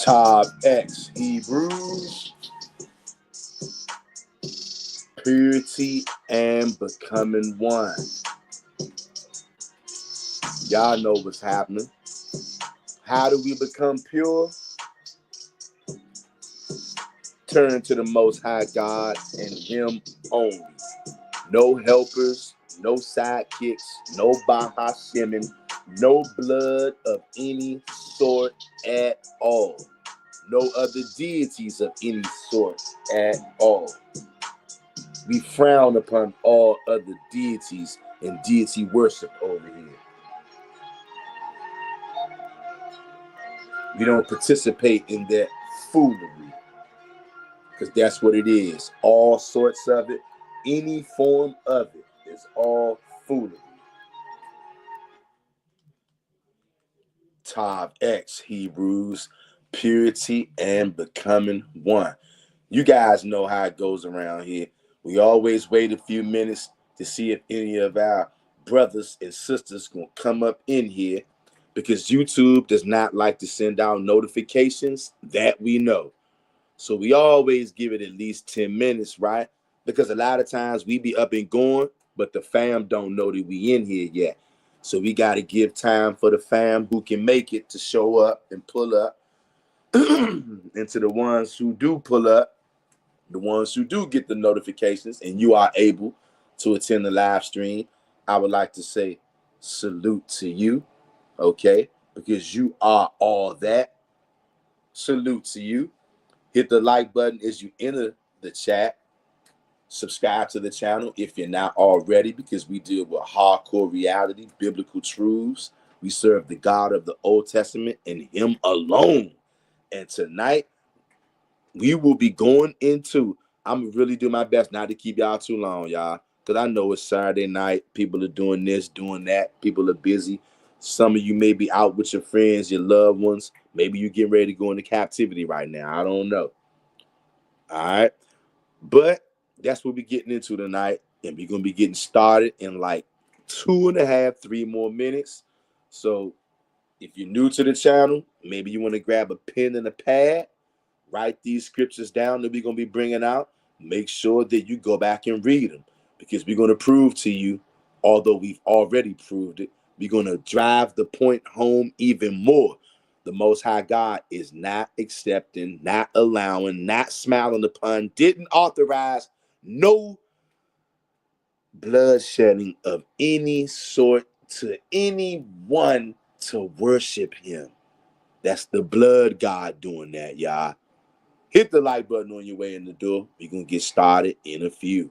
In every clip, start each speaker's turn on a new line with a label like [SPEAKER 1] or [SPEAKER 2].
[SPEAKER 1] Tav X Hebrews, purity and becoming one. Y'all know what's happening. How do we become pure? Turn to the Most High God and Him only. No helpers, no sidekicks, no Bahashemin, no blood of any sort at all. No other deities of any sort at all. We frown upon all other deities and deity worship over here. We don't participate in that foolery, because that's what it is. All sorts of it, any form of it is all foolery. Tav X Hebrews, purity and becoming one. You guys know how it goes around here. We always wait a few minutes to see if any of our brothers and sisters gonna come up in here, because YouTube does not like to send out notifications, that we know. So we always give it at least 10 minutes, right? Because a lot of times we be up and going, but the fam don't know that we in here yet. So we got to give time for the fam who can make it to show up and pull up. And to the ones who do pull up, the ones who do get the notifications and you are able to attend the live stream, I would like to say salute to you, okay? Because you are all that. Salute to you. Hit the like button as you enter the chat. Subscribe to the channel if you're not already, because we deal with hardcore reality, biblical truths. We serve the God of the Old Testament and Him alone. And tonight, we will be going into, I'm going to really do my best not to keep y'all too long, y'all, because I know it's Saturday night. People are doing this, doing that. People are busy. Some of you may be out with your friends, your loved ones. Maybe you're getting ready to go into captivity right now. I don't know. All right. But that's what we're getting into tonight. And we're going to be getting started in like 2.5, 3 more minutes. So if you're new to the channel, maybe you want to grab a pen and a pad, write these scriptures down that we're going to be bringing out. Make sure that you go back and read them, because we're going to prove to you, although we've already proved it, we're going to drive the point home even more. The Most High God is not accepting, not allowing, not smiling upon, didn't authorize no bloodshedding of any sort to anyone to worship Him. That's the blood God doing that, y'all. Hit the like button on your way in the door. We're going to get started in a few.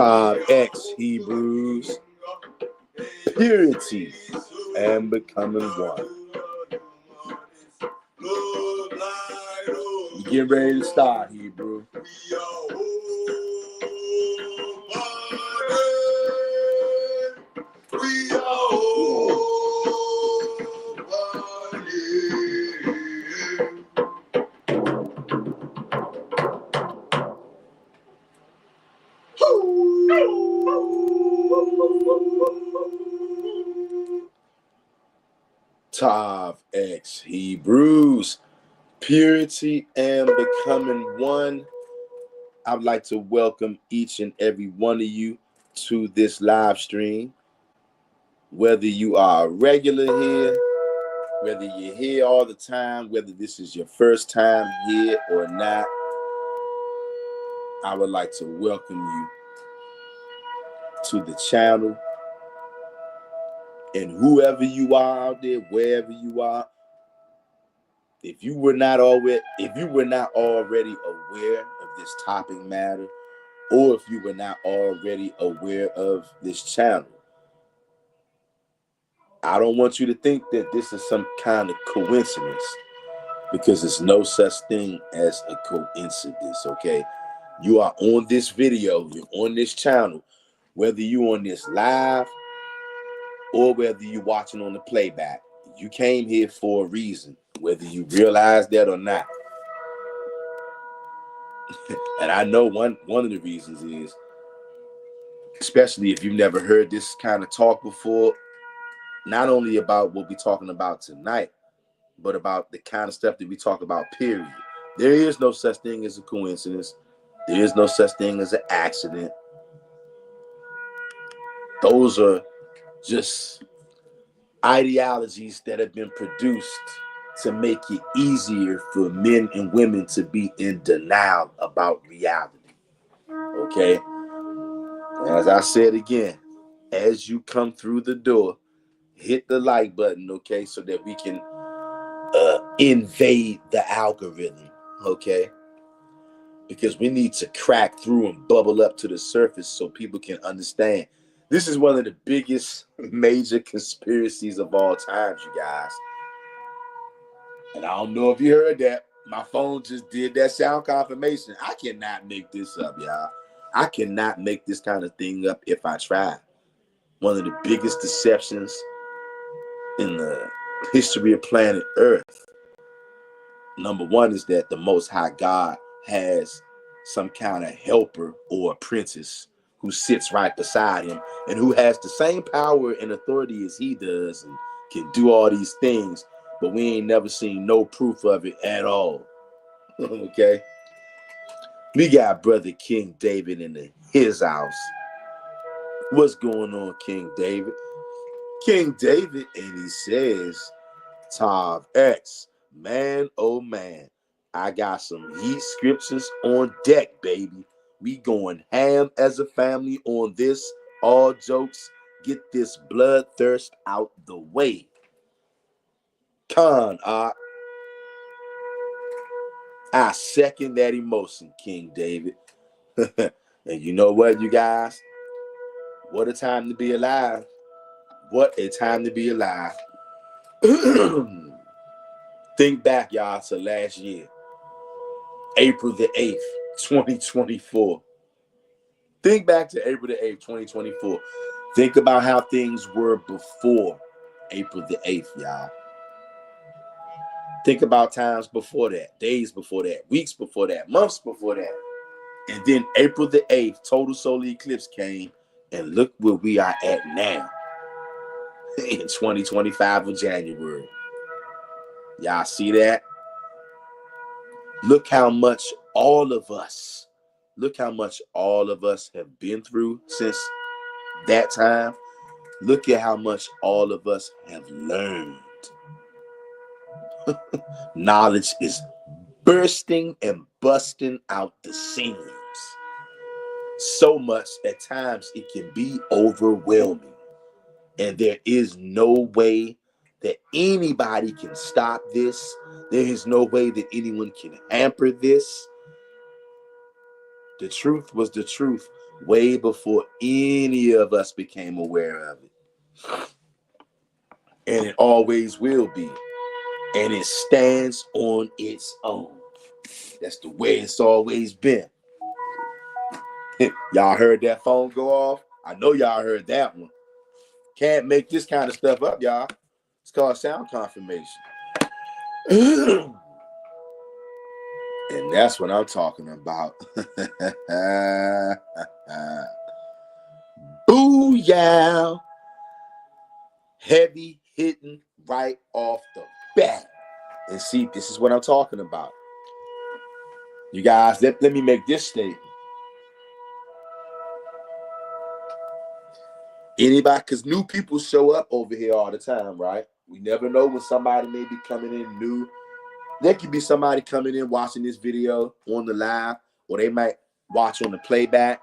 [SPEAKER 1] Tav X Hebrews, purity and becoming one. Get ready to start, Hebrew. Tav X Hebrews, purity and becoming one. I'd like to welcome each and every one of you to this live stream. Whether you are a regular here, whether you're here all the time, whether this is your first time here or not, I would like to welcome you to the channel. And whoever you are out there, wherever you are, if you were not already aware of this topic matter, or if you were not already aware of this channel, I don't want you to think that this is some kind of coincidence, because there's no such thing as a coincidence, okay? You are on this video, you're on this channel, whether you're on this live or whether you're watching on the playback. You came here for a reason, whether you realize that or not. And I know one of the reasons is, especially if you've never heard this kind of talk before, not only about what we're talking about tonight, but about the kind of stuff that we talk about, period. There is no such thing as a coincidence. There is no such thing as an accident. Those are just ideologies that have been produced to make it easier for men and women to be in denial about reality. Okay? As I said again, as you come through the door, hit the like button, okay, so that we can invade the algorithm, okay? Because we need to crack through and bubble up to the surface so people can understand. This is one of the biggest major conspiracies of all times, you guys. And I don't know if you heard that. My phone just did that sound confirmation. I cannot make this up, y'all. I cannot make this kind of thing up if I try. One of the biggest deceptions in the history of planet Earth. Number one is that the Most High God has some kind of helper or apprentice who sits right beside him and who has the same power and authority as he does and can do all these things, but we ain't never seen no proof of it at all. Okay? We got Brother King David in his house. What's going on, King David? King David, and he says, Tav X, man, oh man, I got some heat scriptures on deck, baby. We going ham as a family on this. All jokes, get this bloodthirst out the way. I second that emotion, King David. And you know what, you guys? What a time to be alive. What a time to be alive. Think back, y'all, to last year, April the 8th, 2024. Think back to April the 8th, 2024. Think about how things were before April the 8th, y'all. Think about times before that, days before that, weeks before that, months before that. And then April the 8th, total solar eclipse came, and look where we are at now in 2025 of January. Y'all see that? Look how much all of us have been through since that time. Look at how much all of us have learned. Knowledge is bursting and busting out the seams. So much at times it can be overwhelming. And there is no way that anybody can stop this. There is no way that anyone can hamper this. The truth was the truth way before any of us became aware of it. And it always will be. And it stands on its own. That's the way it's always been. Y'all heard that phone go off? I know y'all heard that one. Can't make this kind of stuff up, y'all. It's called sound confirmation. And that's what I'm talking about. Booyah! Heavy hitting right off the bat. And see, this is what I'm talking about. You guys, let me make this statement. Anybody, because new people show up over here all the time, right? We never know when somebody may be coming in new. There could be somebody coming in watching this video on the live, or they might watch on the playback,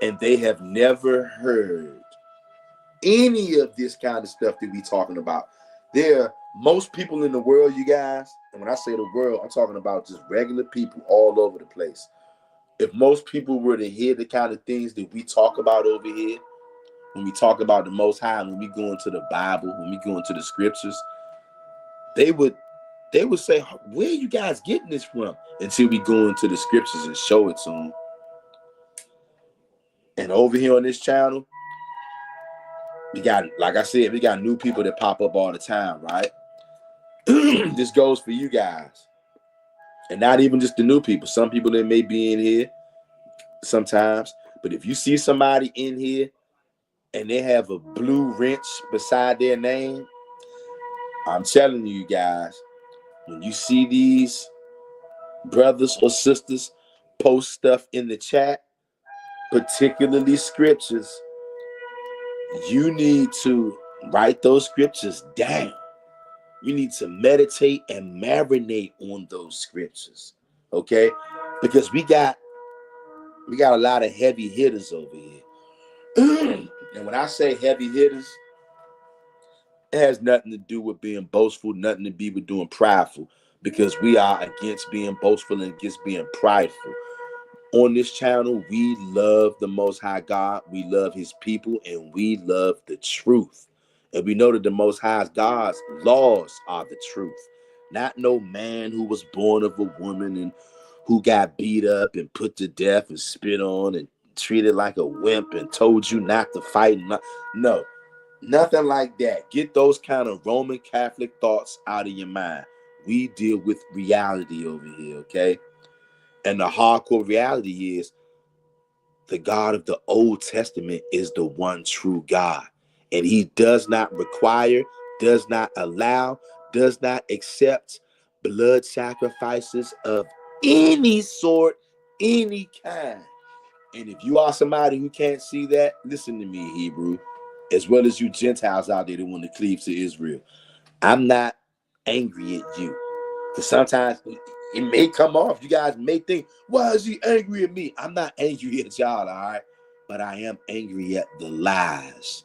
[SPEAKER 1] and they have never heard any of this kind of stuff that we talking about. There are most people in the world, you guys, and when I say the world, I'm talking about just regular people all over the place. If most people were to hear the kind of things that we talk about over here, when we talk about the Most High, when we go into the Bible, when we go into the scriptures, they would say, where are you guys getting this from? Until we go into the scriptures and show it to them. And over here on this channel, we got, like I said, we got new people that pop up all the time, right? This goes for you guys. And not even just the new people. Some people that may be in here sometimes. But if you see somebody in here and they have a blue wrench beside their name, I'm telling you guys, when you see these brothers or sisters post stuff in the chat, particularly scriptures, you need to write those scriptures down. You need to meditate and marinate on those scriptures, okay? Because we got a lot of heavy hitters over here. And when I say heavy hitters, it has nothing to do with being boastful, nothing to do with doing prideful, because we are against being boastful and against being prideful. On this channel, we love the Most High God, we love his people, and we love the truth. And we know that the Most High God's laws are the truth. Not no man who was born of a woman and who got beat up and put to death and spit on and treated like a wimp and told you not to fight. No, nothing like that. Get those kind of Roman Catholic thoughts out of your mind. We deal with reality over here, okay? And the hardcore reality is the God of the Old Testament is the one true God. And he does not require, does not allow, does not accept blood sacrifices of any sort, any kind. And if you are somebody who can't see that, listen to me, Hebrew, as well as you Gentiles out there that want to cleave to Israel. I'm not angry at you. Because sometimes it may come off. You guys may think, why is he angry at me? I'm not angry at y'all, all right? But I am angry at the lies.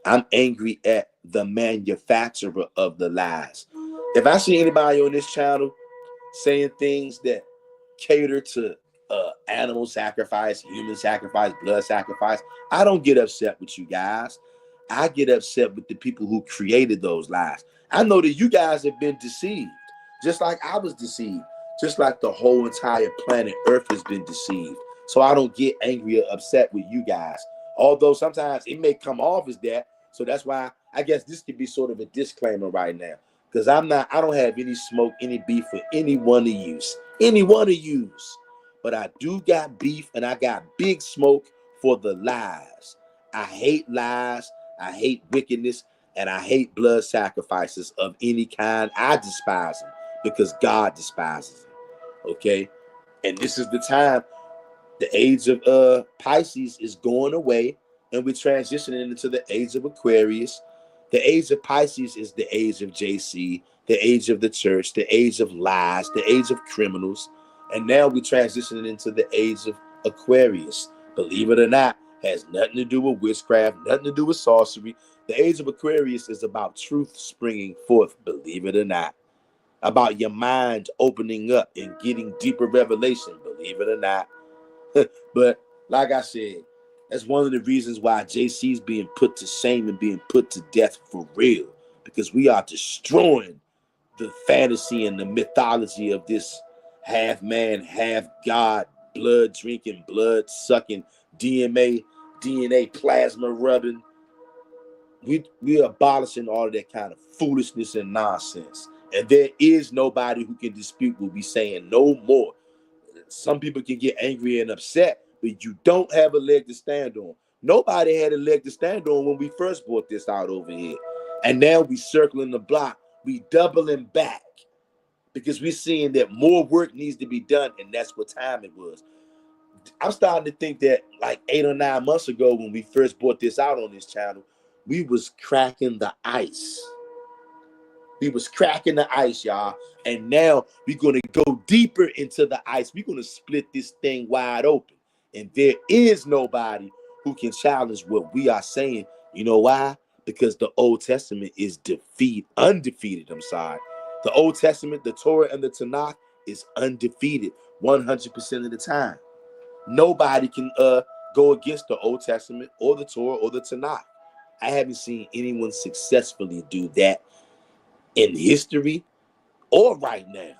[SPEAKER 1] I'm angry at the manufacturer of the lies. If I see anybody on this channel saying things that cater to animal sacrifice, human sacrifice, blood sacrifice, I don't get upset with you guys. I get upset with the people who created those lies. I know that you guys have been deceived, just like I was deceived, just like the whole entire planet Earth has been deceived. So I don't get angry or upset with you guys, although sometimes it may come off as that. So that's why I guess this could be sort of a disclaimer right now, because I don't have any smoke, any beef for any one of you, but I do got beef, and I got big smoke for the lies. I hate lies, I hate wickedness, and I hate blood sacrifices of any kind. I despise them because God despises them. Okay, and this is the time. The age of Pisces is going away, and we're transitioning into the age of Aquarius. The age of Pisces is the age of JC, the age of the church, the age of lies, the age of criminals. And now we're transitioning into the age of Aquarius. Believe it or not, has nothing to do with witchcraft, nothing to do with sorcery. The age of Aquarius is about truth springing forth, believe it or not. About your mind opening up and getting deeper revelation, believe it or not. But like I said, That's one of the reasons why JC is being put to shame and being put to death for real. Because we are destroying the fantasy and the mythology of this half man, half God, blood drinking, blood sucking, DNA plasma rubbing. We are abolishing all of that kind of foolishness and nonsense. And there is nobody who can dispute what we're saying no more. Some people can get angry and upset, but you don't have a leg to stand on. Nobody had a leg to stand on when we first brought this out over here. And now we circling the block. We doubling back because we're seeing that more work needs to be done, and that's what time it was. I'm starting to think that like 8 or 9 months ago when we first brought this out on this channel, we was cracking the ice. We was cracking the ice, y'all. And now we're going to go deeper into the ice. We're going to split this thing wide open. And there is nobody who can challenge what we are saying. You know why? Because the Old Testament is undefeated. I'm sorry. The Old Testament, the Torah and the Tanakh is undefeated 100% of the time. Nobody can go against the Old Testament or the Torah or the Tanakh. I haven't seen anyone successfully do that in history or right now.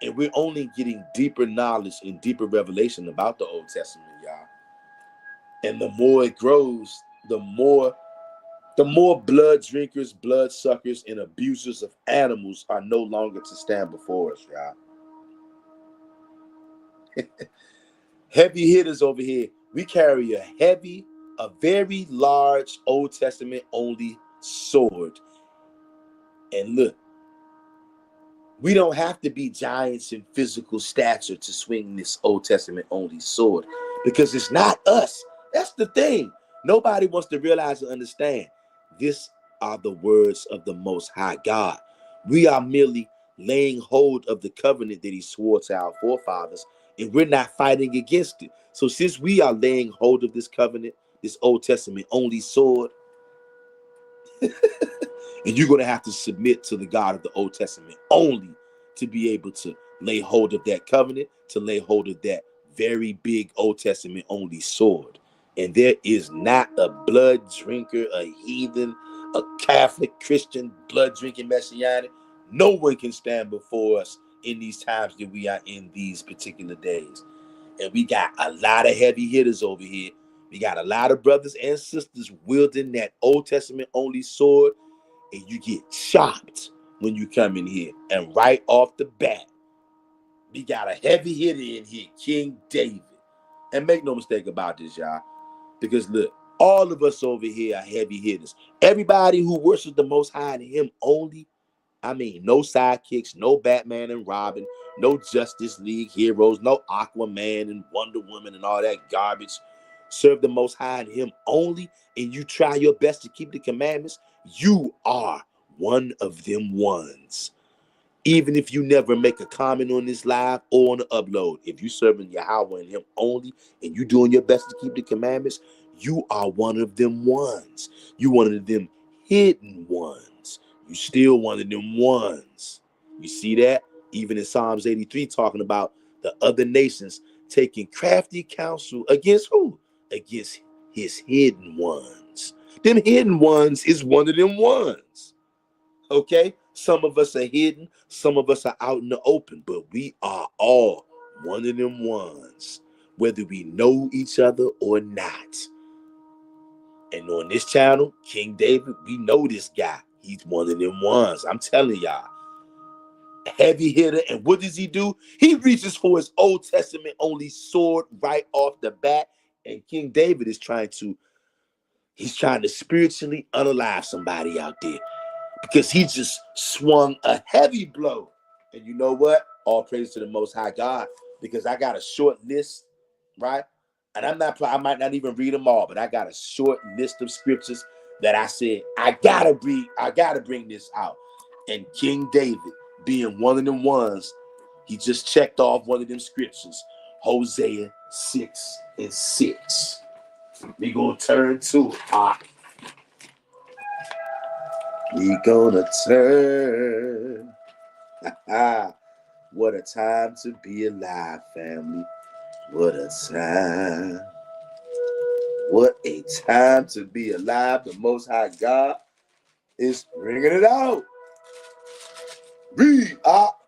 [SPEAKER 1] And we're only getting deeper knowledge and deeper revelation about the Old Testament, y'all. And the more it grows, the more blood drinkers, blood suckers, and abusers of animals are no longer to stand before us, y'all. Heavy hitters over here. We carry a very large Old Testament only sword. And look, we don't have to be giants in physical stature to swing this Old Testament only sword, because it's not us. That's the thing. Nobody wants to realize and understand. These are the words of the Most High God. We are merely laying hold of the covenant that he swore to our forefathers, and we're not fighting against it. So since we are laying hold of this covenant, this Old Testament only sword, and you're going to have to submit to the God of the Old Testament only to be able to lay hold of that covenant, to lay hold of that very big Old Testament only sword. And there is not a blood drinker, a heathen, a Catholic, Christian, blood drinking Messianic. No one can stand before us in these times that we are in these particular days. And we got a lot of heavy hitters over here. We got a lot of brothers and sisters wielding that Old Testament only sword. And you get chopped when you come in here. And right off the bat, we got a heavy hitter in here, King David. And make no mistake about this, y'all. Because look, all of us over here are heavy hitters. Everybody who worships the Most High and him only, I mean, no sidekicks, no Batman and Robin, no Justice League heroes, no Aquaman and Wonder Woman and all that garbage. Serve the Most High and him only, and you try your best to keep the commandments, you are one of them ones. Even if you never make a comment on this live or on the upload, if you serving Yahweh and him only, and you doing your best to keep the commandments, you are one of them ones. You one of them hidden ones. You still one of them ones. You see that? Even in Psalms 83, talking about the other nations taking crafty counsel against who? Against his hidden ones. Them hidden ones is one of them ones. Okay? Some of us are hidden, some of us are out in the open, but we are all one of them ones, whether we know each other or not. And on this channel, King David, we know this guy. He's one of them ones. I'm telling y'all. Heavy hitter. And what does he do? He reaches for his Old Testament only sword right off the bat. And King David is trying to spiritually unalive somebody out there, because he just swung a heavy blow. And you know what? All praise to the Most High God, because I got a short list, right? And I might not even read them all, but I got a short list of scriptures that I said, I gotta bring this out. And King David, being one of them ones, he just checked off one of them scriptures, Hosea 6:6. We gonna turn to it. We gonna turn. What a time to be alive, family. What a time. What a time to be alive. The Most High God is bringing it out. Read up.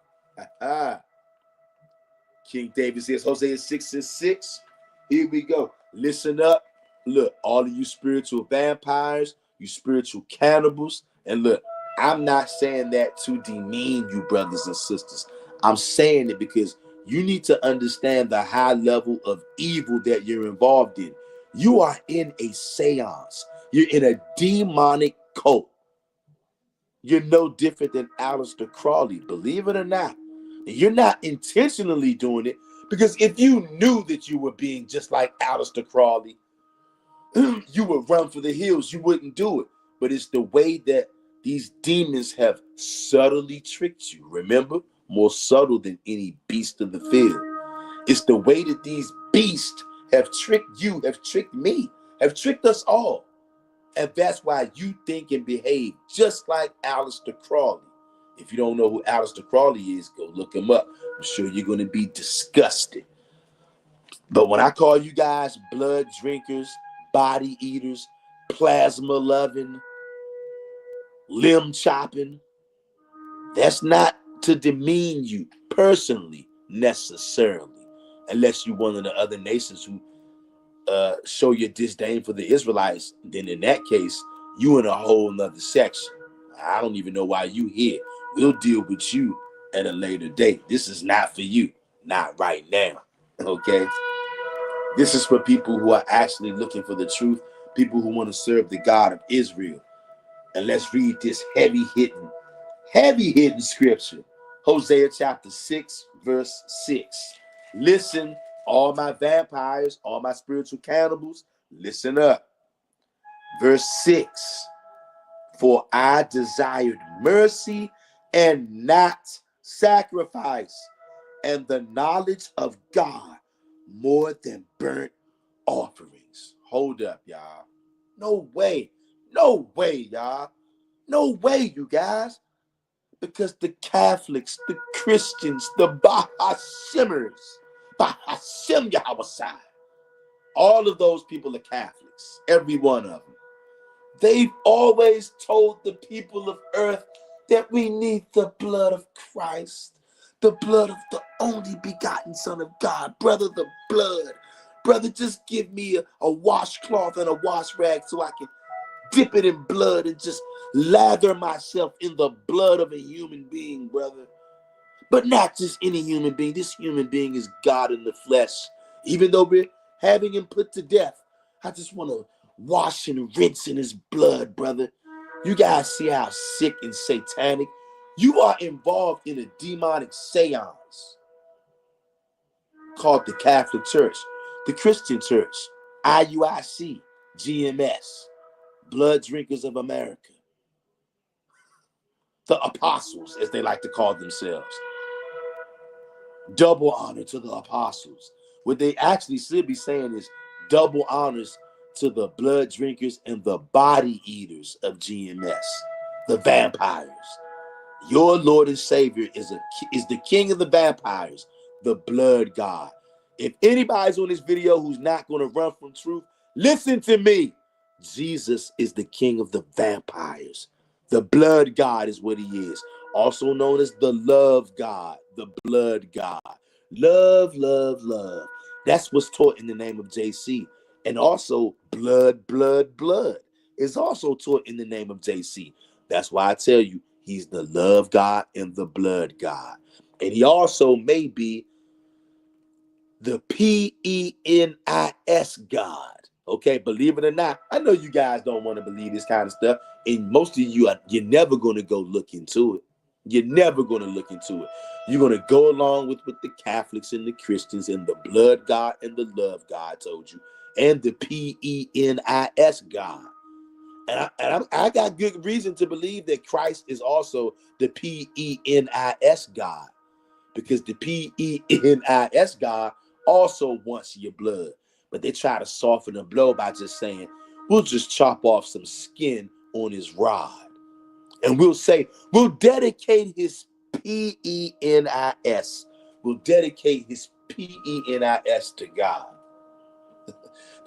[SPEAKER 1] King David says, Hosea 6:6. Here we go. Listen up. Look, all of you spiritual vampires, you spiritual cannibals. And look, I'm not saying that to demean you, brothers and sisters. I'm saying it because you need to understand the high level of evil that you're involved in. You are in a seance. You're in a demonic cult. You're no different than Aleister Crowley, believe it or not. You're not intentionally doing it, because if you knew that you were being just like Aleister Crowley, you would run for the hills. You wouldn't do it. But it's the way that these demons have subtly tricked you. Remember, more subtle than any beast of the field. It's the way that these beasts have tricked you, have tricked me, have tricked us all. And that's why you think and behave just like Aleister Crowley. If you don't know who Aleister Crowley is, go look him up. I'm sure you're going to be disgusted. But when I call you guys blood drinkers, body eaters, plasma loving, limb chopping, that's not to demean you personally necessarily, unless you're one of the other nations who show your disdain for the Israelites. Then in that case, you in a whole nother section. I don't even know why you here. We'll deal with you at a later date. This is not for you, not right now. Okay, this is for people who are actually looking for the truth, people who want to serve the God of Israel. And let's read this heavy hitting scripture. Hosea chapter 6 verse 6. Listen, all my vampires, all my spiritual cannibals, listen up. Verse 6. For I desired mercy and not sacrifice, and the knowledge of God more than burnt offerings. Hold up, y'all. No way, y'all. No way, you guys. Because the Catholics, the Christians, the Bahashimers, Bahashim Yahweh, all of those people are Catholics, every one of them. They've always told the people of earth that we need the blood of Christ, the blood of the only begotten Son of God. Brother, the blood. Brother, just give me a washcloth and a wash rag so I can dip it in blood and just lather myself in the blood of a human being, brother. But not just any human being. This human being is God in the flesh. Even though we're having him put to death, I just want to wash and rinse in his blood, brother. You guys see how sick and satanic? You are involved in a demonic seance called the Catholic Church, the Christian Church, IUIC, GMS, Blood Drinkers of America, the apostles, as they like to call themselves. Double honor to the apostles. What they actually should be saying is double honors to the blood drinkers and the body eaters of GMS, the vampires. Your Lord and Savior is the king of the vampires, the blood God. If anybody's on this video who's not going to run from truth, listen to me. Jesus is the king of the vampires. The blood God is what he is. Also known as the love God, the blood God. Love, love, love. That's what's taught in the name of JC. And also blood, blood, blood is also taught in the name of JC. That's why I tell you, he's the love God and the blood God. And he also may be the PENIS God. Okay, believe it or not. I know you guys don't want to believe this kind of stuff. And most of you, you're never going to go look into it. You're never going to look into it. You're going to go along with what the Catholics and the Christians and the blood God and the love God told you. And the PENIS God. And I got good reason to believe that Christ is also the PENIS God. Because the PENIS God also wants your blood. But they try to soften the blow by just saying, we'll just chop off some skin on his rod. And we'll say, we'll dedicate his PENIS. We'll dedicate his PENIS to God.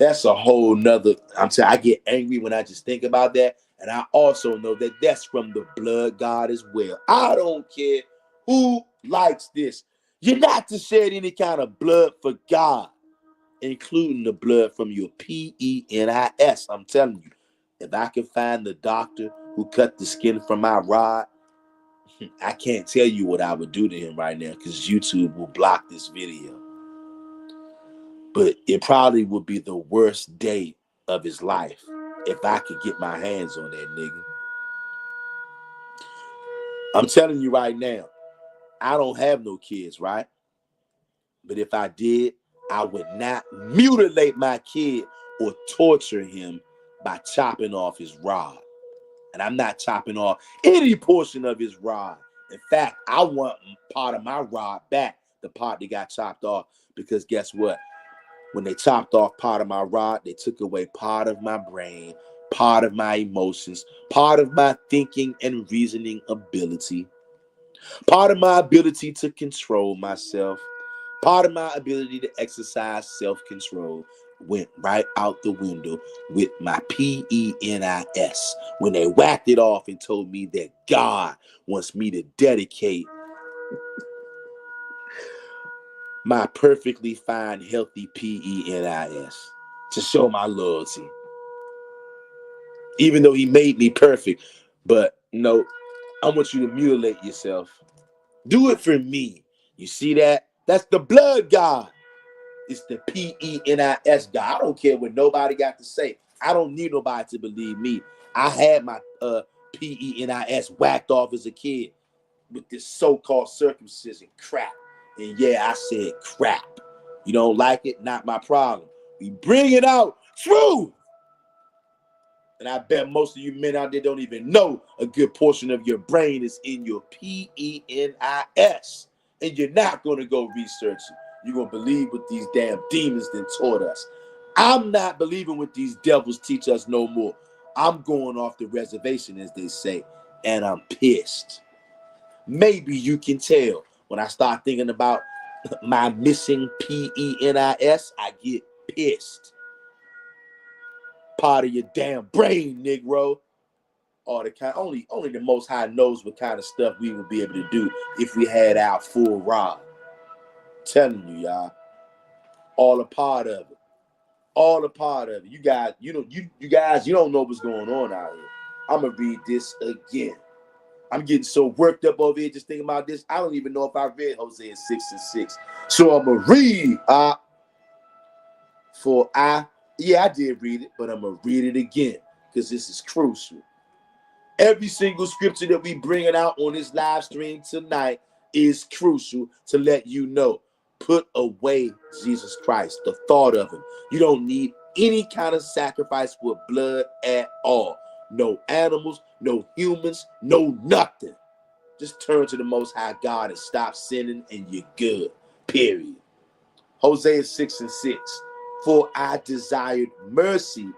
[SPEAKER 1] That's a whole nother. I'm saying I get angry when I just think about that. And I also know that that's from the blood God as well. I don't care who likes this. You're not to shed any kind of blood for God, including the blood from your penis. I'm telling you, if I can find the doctor who cut the skin from my rod, I can't tell you what I would do to him right now because YouTube will block this video. But it probably would be the worst day of his life if I could get my hands on that nigga. I'm telling you right now, I don't have no kids, right? But if I did, I would not mutilate my kid or torture him by chopping off his rod. And I'm not chopping off any portion of his rod. In fact, I want part of my rod back, the part that got chopped off, because guess what? When they chopped off part of my rod, they took away part of my brain, part of my emotions, part of my thinking and reasoning ability, part of my ability to control myself, part of my ability to exercise self-control went right out the window with my penis when they whacked it off and told me that God wants me to dedicate my perfectly fine, healthy penis to show my loyalty. Even though he made me perfect. But no, I want you to mutilate yourself. Do it for me. You see that? That's the blood God. It's the penis God. I don't care what nobody got to say. I don't need nobody to believe me. I had my penis whacked off as a kid with this so-called circumcision crap. And yeah, I said crap. You don't like it? Not my problem. We bring it out. Truth. And I bet most of you men out there don't even know a good portion of your brain is in your penis. And you're not going to go research it. You're going to believe what these damn demons then taught us. I'm not believing what these devils teach us no more. I'm going off the reservation, as they say, and I'm pissed. Maybe you can tell when I start thinking about my missing penis, I get pissed. Part of your damn brain, Negro. All the kind, only the Most High knows what kind of stuff we would be able to do if we had our full rod. I'm telling you, y'all, all a part of it. All a part of it. You guys, you don't know what's going on out here. I'm gonna read this again. I'm getting so worked up over here just thinking about this. I don't even know if I read Hosea 6:6. So I'm gonna read. I did read it, but I'm gonna read it again because this is crucial. Every single scripture that we bringing out on this live stream tonight is crucial to let you know. Put away Jesus Christ, the thought of him. You don't need any kind of sacrifice with blood at all. No animals, no humans, no nothing. Just turn to the Most High God and stop sinning and you're good. Period. Hosea 6:6. For I desired mercy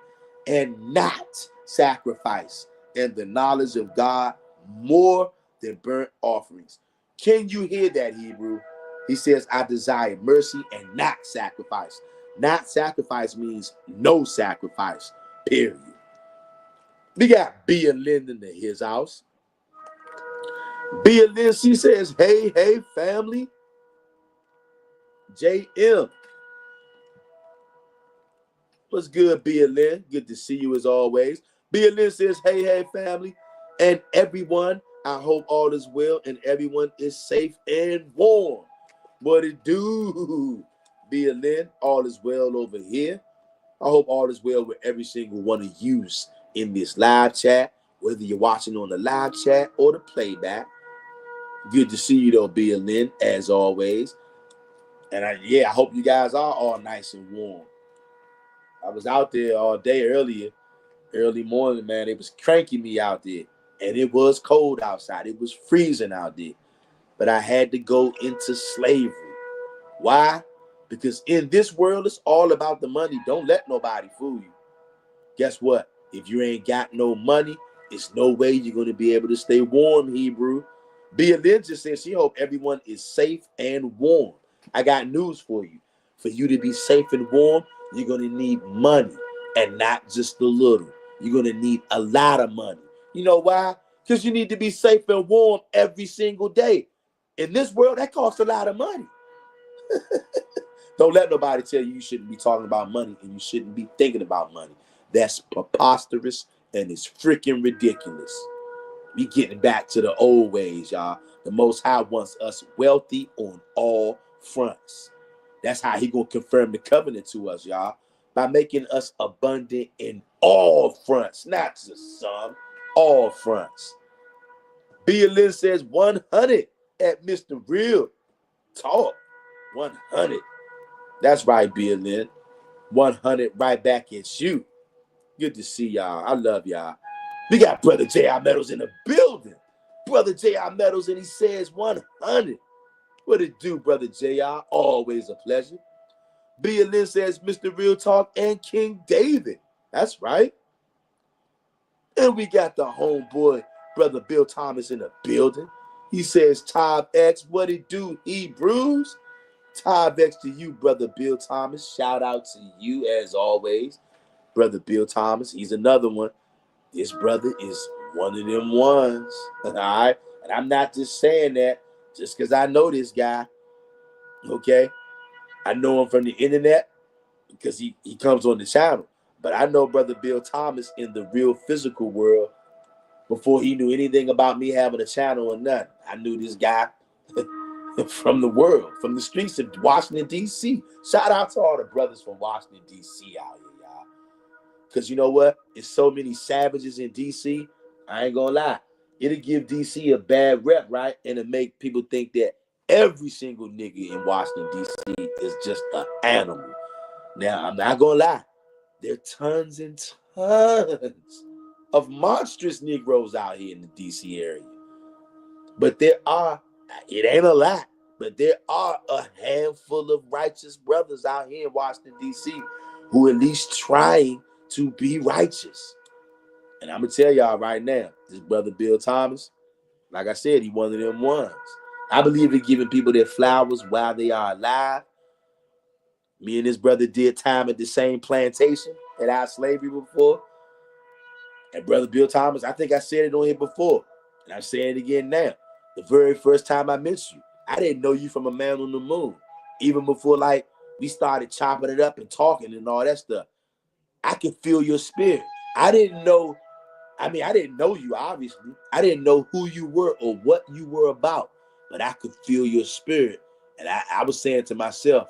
[SPEAKER 1] and not sacrifice, and the knowledge of God more than burnt offerings. Can you hear that, Hebrew? He says, I desire mercy and not sacrifice. Not sacrifice means no sacrifice, period. We got Bia Linden in his house. Bia Linden, she says, hey, family. JM. What's good, Bia Lynn? Good to see you as always. Bia Lynn says, hey, family. And everyone, I hope all is well and everyone is safe and warm. What it do? Bia Lynn, all is well over here. I hope all is well with every single one of you in this live chat, whether you're watching on the live chat or the playback. Good to see you though, Bia Lynn, as always. And I hope you guys are all nice and warm. I was out there all day early morning, man. It was cranking me out there. And it was cold outside. It was freezing out there. But I had to go into slavery. Why? Because in this world, it's all about the money. Don't let nobody fool you. Guess what? If you ain't got no money, it's no way you're going to be able to stay warm, Hebrew. Bia Lynn just said she hope everyone is safe and warm. I got news for you. For you to be safe and warm, you're going to need money, and not just a little. You're going to need a lot of money. You know why? Because you need to be safe and warm every single day. In this world, that costs a lot of money. Don't let nobody tell you shouldn't be talking about money and you shouldn't be thinking about money. That's preposterous and it's freaking ridiculous. We getting back to the old ways, y'all. The Most High wants us wealthy on all fronts. That's how he gonna confirm the covenant to us, y'all, by making us abundant in all fronts, not just some, all fronts. Lynn says 100 at Mr. Real Talk. 100. That's right, Lynn. 100 right back at you. Good to see y'all. I love y'all. We got Brother J.R. Meadows in the building. Brother J.R. Meadows, and he says 100. What it do, Brother J.R.? Always a pleasure. Lynn says Mr. Real Talk and King David. That's right. And we got the homeboy, Brother Bill Thomas, in the building. He says, Todd X, what it do, Hebrews? Todd X to you, Brother Bill Thomas. Shout out to you as always. Brother Bill Thomas, he's another one. This brother is one of them ones. All right? And I'm not just saying that just because I know this guy. Okay? I know him from the internet because he comes on the channel. But I know Brother Bill Thomas in the real physical world before he knew anything about me having a channel or nothing. I knew this guy from the world, from the streets of Washington, D.C. Shout out to all the brothers from Washington, D.C. out here, y'all. Because you know what? It's so many savages in D.C., I ain't gonna lie. It'll give D.C. a bad rep, right? And it'll make people think that every single nigga in Washington, D.C. is just an animal. Now, I'm not gonna lie. There are tons and tons of monstrous Negroes out here in the D.C. area. But there are, it ain't a lot, but there are a handful of righteous brothers out here in Washington, D.C. who at least trying to be righteous. And I'm going to tell y'all right now, this Brother Bill Thomas, like I said, he one of them ones. I believe in giving people their flowers while they are alive. Me and this brother did time at the same plantation at our slavery before. And Brother Bill Thomas, I think I said it on here before, and I'm saying it again now. The very first time I met you, I didn't know you from a man on the moon. Even before, like, we started chopping it up and talking and all that stuff. I could feel your spirit. I didn't know you, obviously. I didn't know who you were or what you were about, but I could feel your spirit. And I was saying to myself,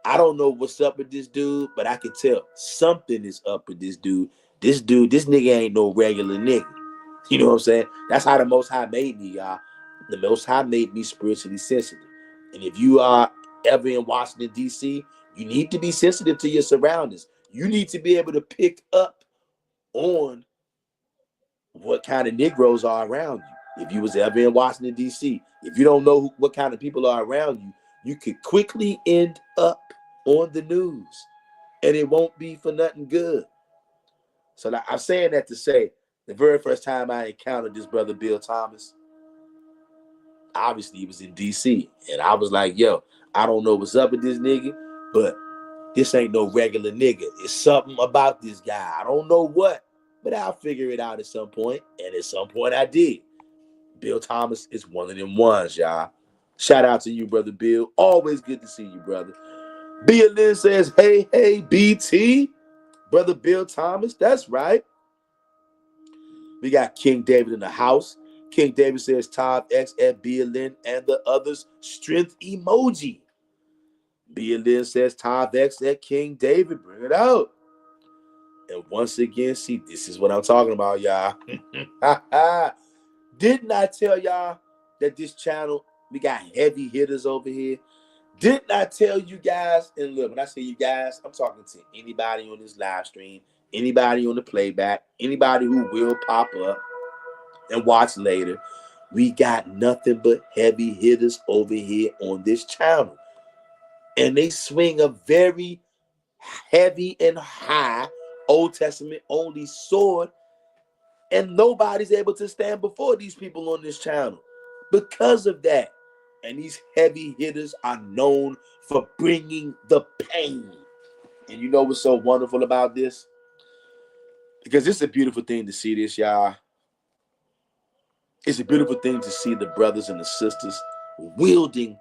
[SPEAKER 1] I don't know what's up with this dude, but I could tell something is up with this dude. This nigga ain't no regular nigga. You know what I'm saying? That's how the Most High made me, y'all. The Most High made me spiritually sensitive. And if you are ever in Washington, D.C., you need to be sensitive to your surroundings. You need to be able to pick up on what kind of Negroes are around you. If you was ever in Washington, D.C., if you don't know what kind of people are around you, you could quickly end up on the news. And it won't be for nothing good. So I'm saying that to say, the very first time I encountered this Brother Bill Thomas, obviously he was in D.C. And I was like, yo, I don't know what's up with this nigga, but this ain't no regular nigga. It's something about this guy. I don't know what, but I'll figure it out at some point. And at some point I did. Bill Thomas is one of them ones, y'all. Shout out to you, Brother Bill. Always good to see you, brother. Lynn says, hey, BT. Brother Bill Thomas, that's right. We got King David in the house. King David says, Todd X at Lynn and the others, strength emoji. Lynn says, Todd X at King David, bring it out. And once again, see, this is what I'm talking about, y'all. Didn't I tell y'all that this channel, we got heavy hitters over here? Didn't I tell you guys, and look, when I say you guys, I'm talking to anybody on this live stream, anybody on the playback, anybody who will pop up and watch later. We got nothing but heavy hitters over here on this channel. And they swing a very heavy and high Old Testament only sword. And nobody's able to stand before these people on this channel because of that. And these heavy hitters are known for bringing the pain. And you know what's so wonderful about this? Because it's a beautiful thing to see this, y'all. It's a beautiful thing to see the brothers and the sisters wielding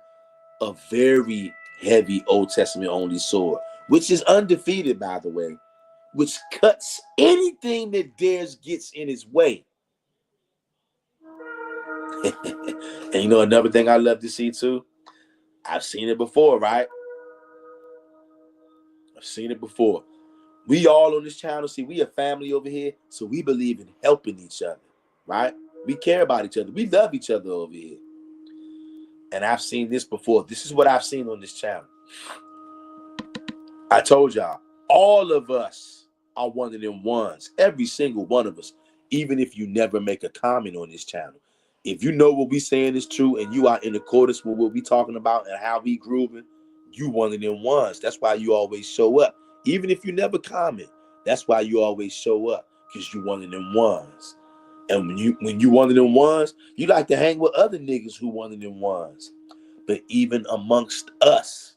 [SPEAKER 1] a very heavy Old Testament only sword, which is undefeated, by the way, which cuts anything that dares gets in its way. And you know another thing I love to see too? I've seen it before, right? I've seen it before. We all on this channel, see, we a family over here, so we believe in helping each other, right? We care about each other. We love each other over here. And I've seen this before. This is what I've seen on this channel. I told y'all, all of us are one of them ones. Every single one of us, even if you never make a comment on this channel. If you know what we saying is true and you are in accordance with what we talking about and how we grooving, you one of them ones. That's why you always show up. Even if you never comment, that's why you always show up, because you one of them ones. And when you one of them ones, you like to hang with other niggas who one of them ones. But even amongst us,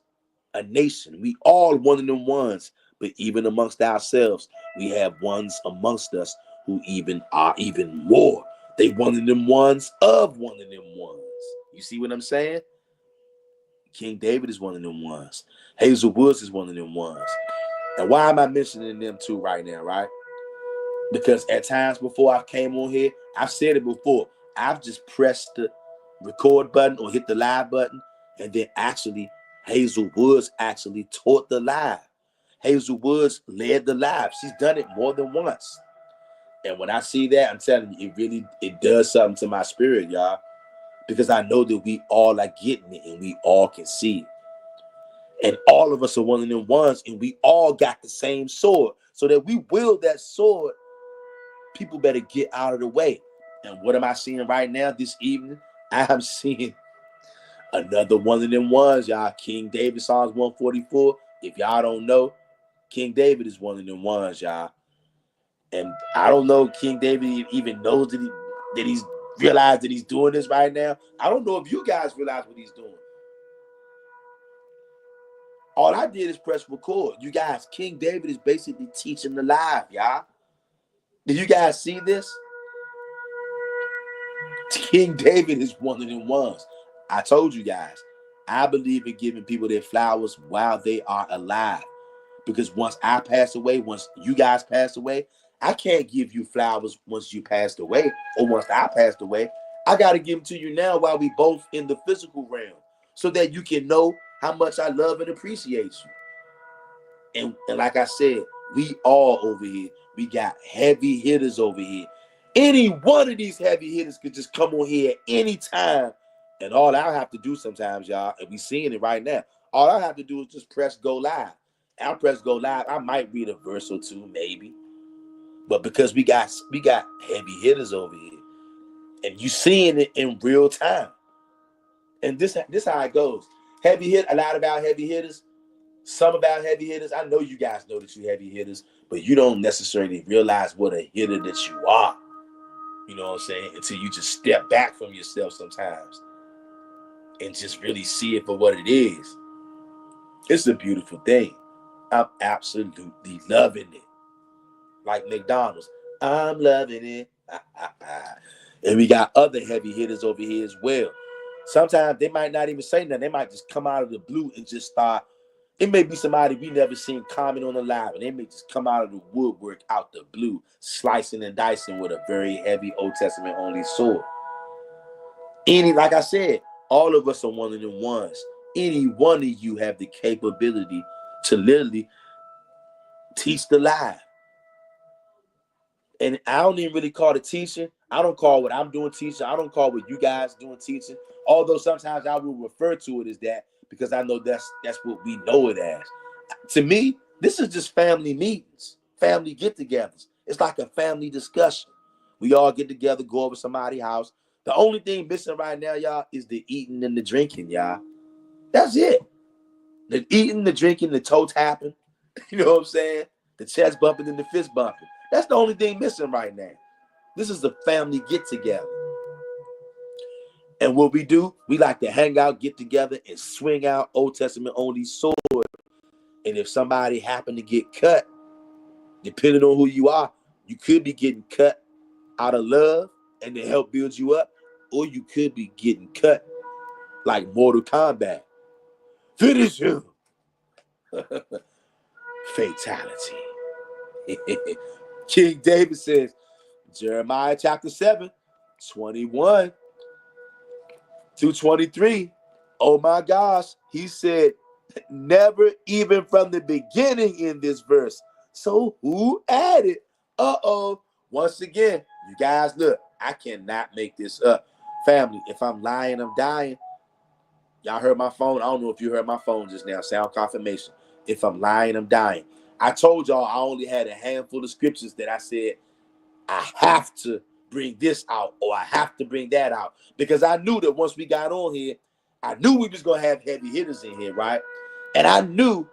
[SPEAKER 1] a nation, we all one of them ones. But even amongst ourselves, we have ones amongst us who even are even more. They one of them ones of one of them ones. You see what I'm saying? King David is one of them ones. Hazel Woods is one of them ones. And why am I mentioning them two right now, right? Because at times before I came on here, I've said it before. I've just pressed the record button or hit the live button, and then actually Hazel Woods actually taught the live. Hazel Woods led the live. She's done it more than once. And when I see that, I'm telling you, it does something to my spirit, y'all. Because I know that we all are getting it and we all can see it. And all of us are one of them ones, and we all got the same sword. So that we wield that sword, people better get out of the way. And what am I seeing right now this evening? I'm seeing another one of them ones, y'all. King David, Psalms 144. If y'all don't know, King David is one of them ones, y'all. And I don't know if King David even knows that he's realized that he's doing this right now. I don't know if you guys realize what he's doing. All I did is press record. You guys, King David is basically teaching the live, y'all. Did you guys see this? King David is one of them ones. I told you guys, I believe in giving people their flowers while they are alive. Because once I pass away, once you guys pass away, I can't give you flowers once you passed away or once I passed away. I got to give them to you now while we both in the physical realm so that you can know how much I love and appreciate you. And like I said, we all over here, we got heavy hitters over here. Any one of these heavy hitters could just come on here at any time. And all I have to do sometimes, y'all, and we seeing it right now, all I have to do is just press go live. I'll press go live. I might read a verse or two, maybe. But because we got heavy hitters over here, and you seeing it in real time. And this how it goes. A lot about heavy hitters. Some about heavy hitters. I know you guys know that you heavy hitters, but you don't necessarily realize what a hitter that you are. You know what I'm saying? Until you just step back from yourself sometimes and just really see it for what it is. It's a beautiful thing. I'm absolutely loving it. Like McDonald's, I'm loving it. And we got other heavy hitters over here as well. Sometimes they might not even say nothing. They might just come out of the blue and just start. It may be somebody we never seen comment on the live, and they may just come out of the woodwork out the blue, slicing and dicing with a very heavy Old Testament only sword. Like I said, all of us are one of them ones. Any one of you have the capability to literally teach the live. And I don't even really call it teaching. I don't call what I'm doing teaching. I don't call what you guys doing teaching. Although sometimes I will refer to it as that because I know that's what we know it as. To me, this is just family meetings, family get-togethers. It's like a family discussion. We all get together, go over somebody's house. The only thing missing right now, y'all, is the eating and the drinking, y'all. That's it. The eating, the drinking, the toe tapping. You know what I'm saying? The chest bumping and the fist bumping. That's the only thing missing right now. This is a family get-together. And what we do, we like to hang out, get together, and swing out Old Testament only sword. And if somebody happened to get cut, depending on who you are, you could be getting cut out of love and to help build you up, or you could be getting cut like Mortal Kombat. Finish him. Fatality. King David says, Jeremiah chapter 7, 21 to 23. Oh my gosh. He said, never even from the beginning in this verse. So who added? Uh-oh. Once again, you guys, look, I cannot make this up. Family, if I'm lying, I'm dying. Y'all heard my phone. I don't know if you heard my phone just now. Sound confirmation. If I'm lying, I'm dying. I told y'all I only had a handful of scriptures that I said I have to bring this out or I have to bring that out. Because I knew that once we got on here, I knew we was going to have heavy hitters in here, right? And I knew,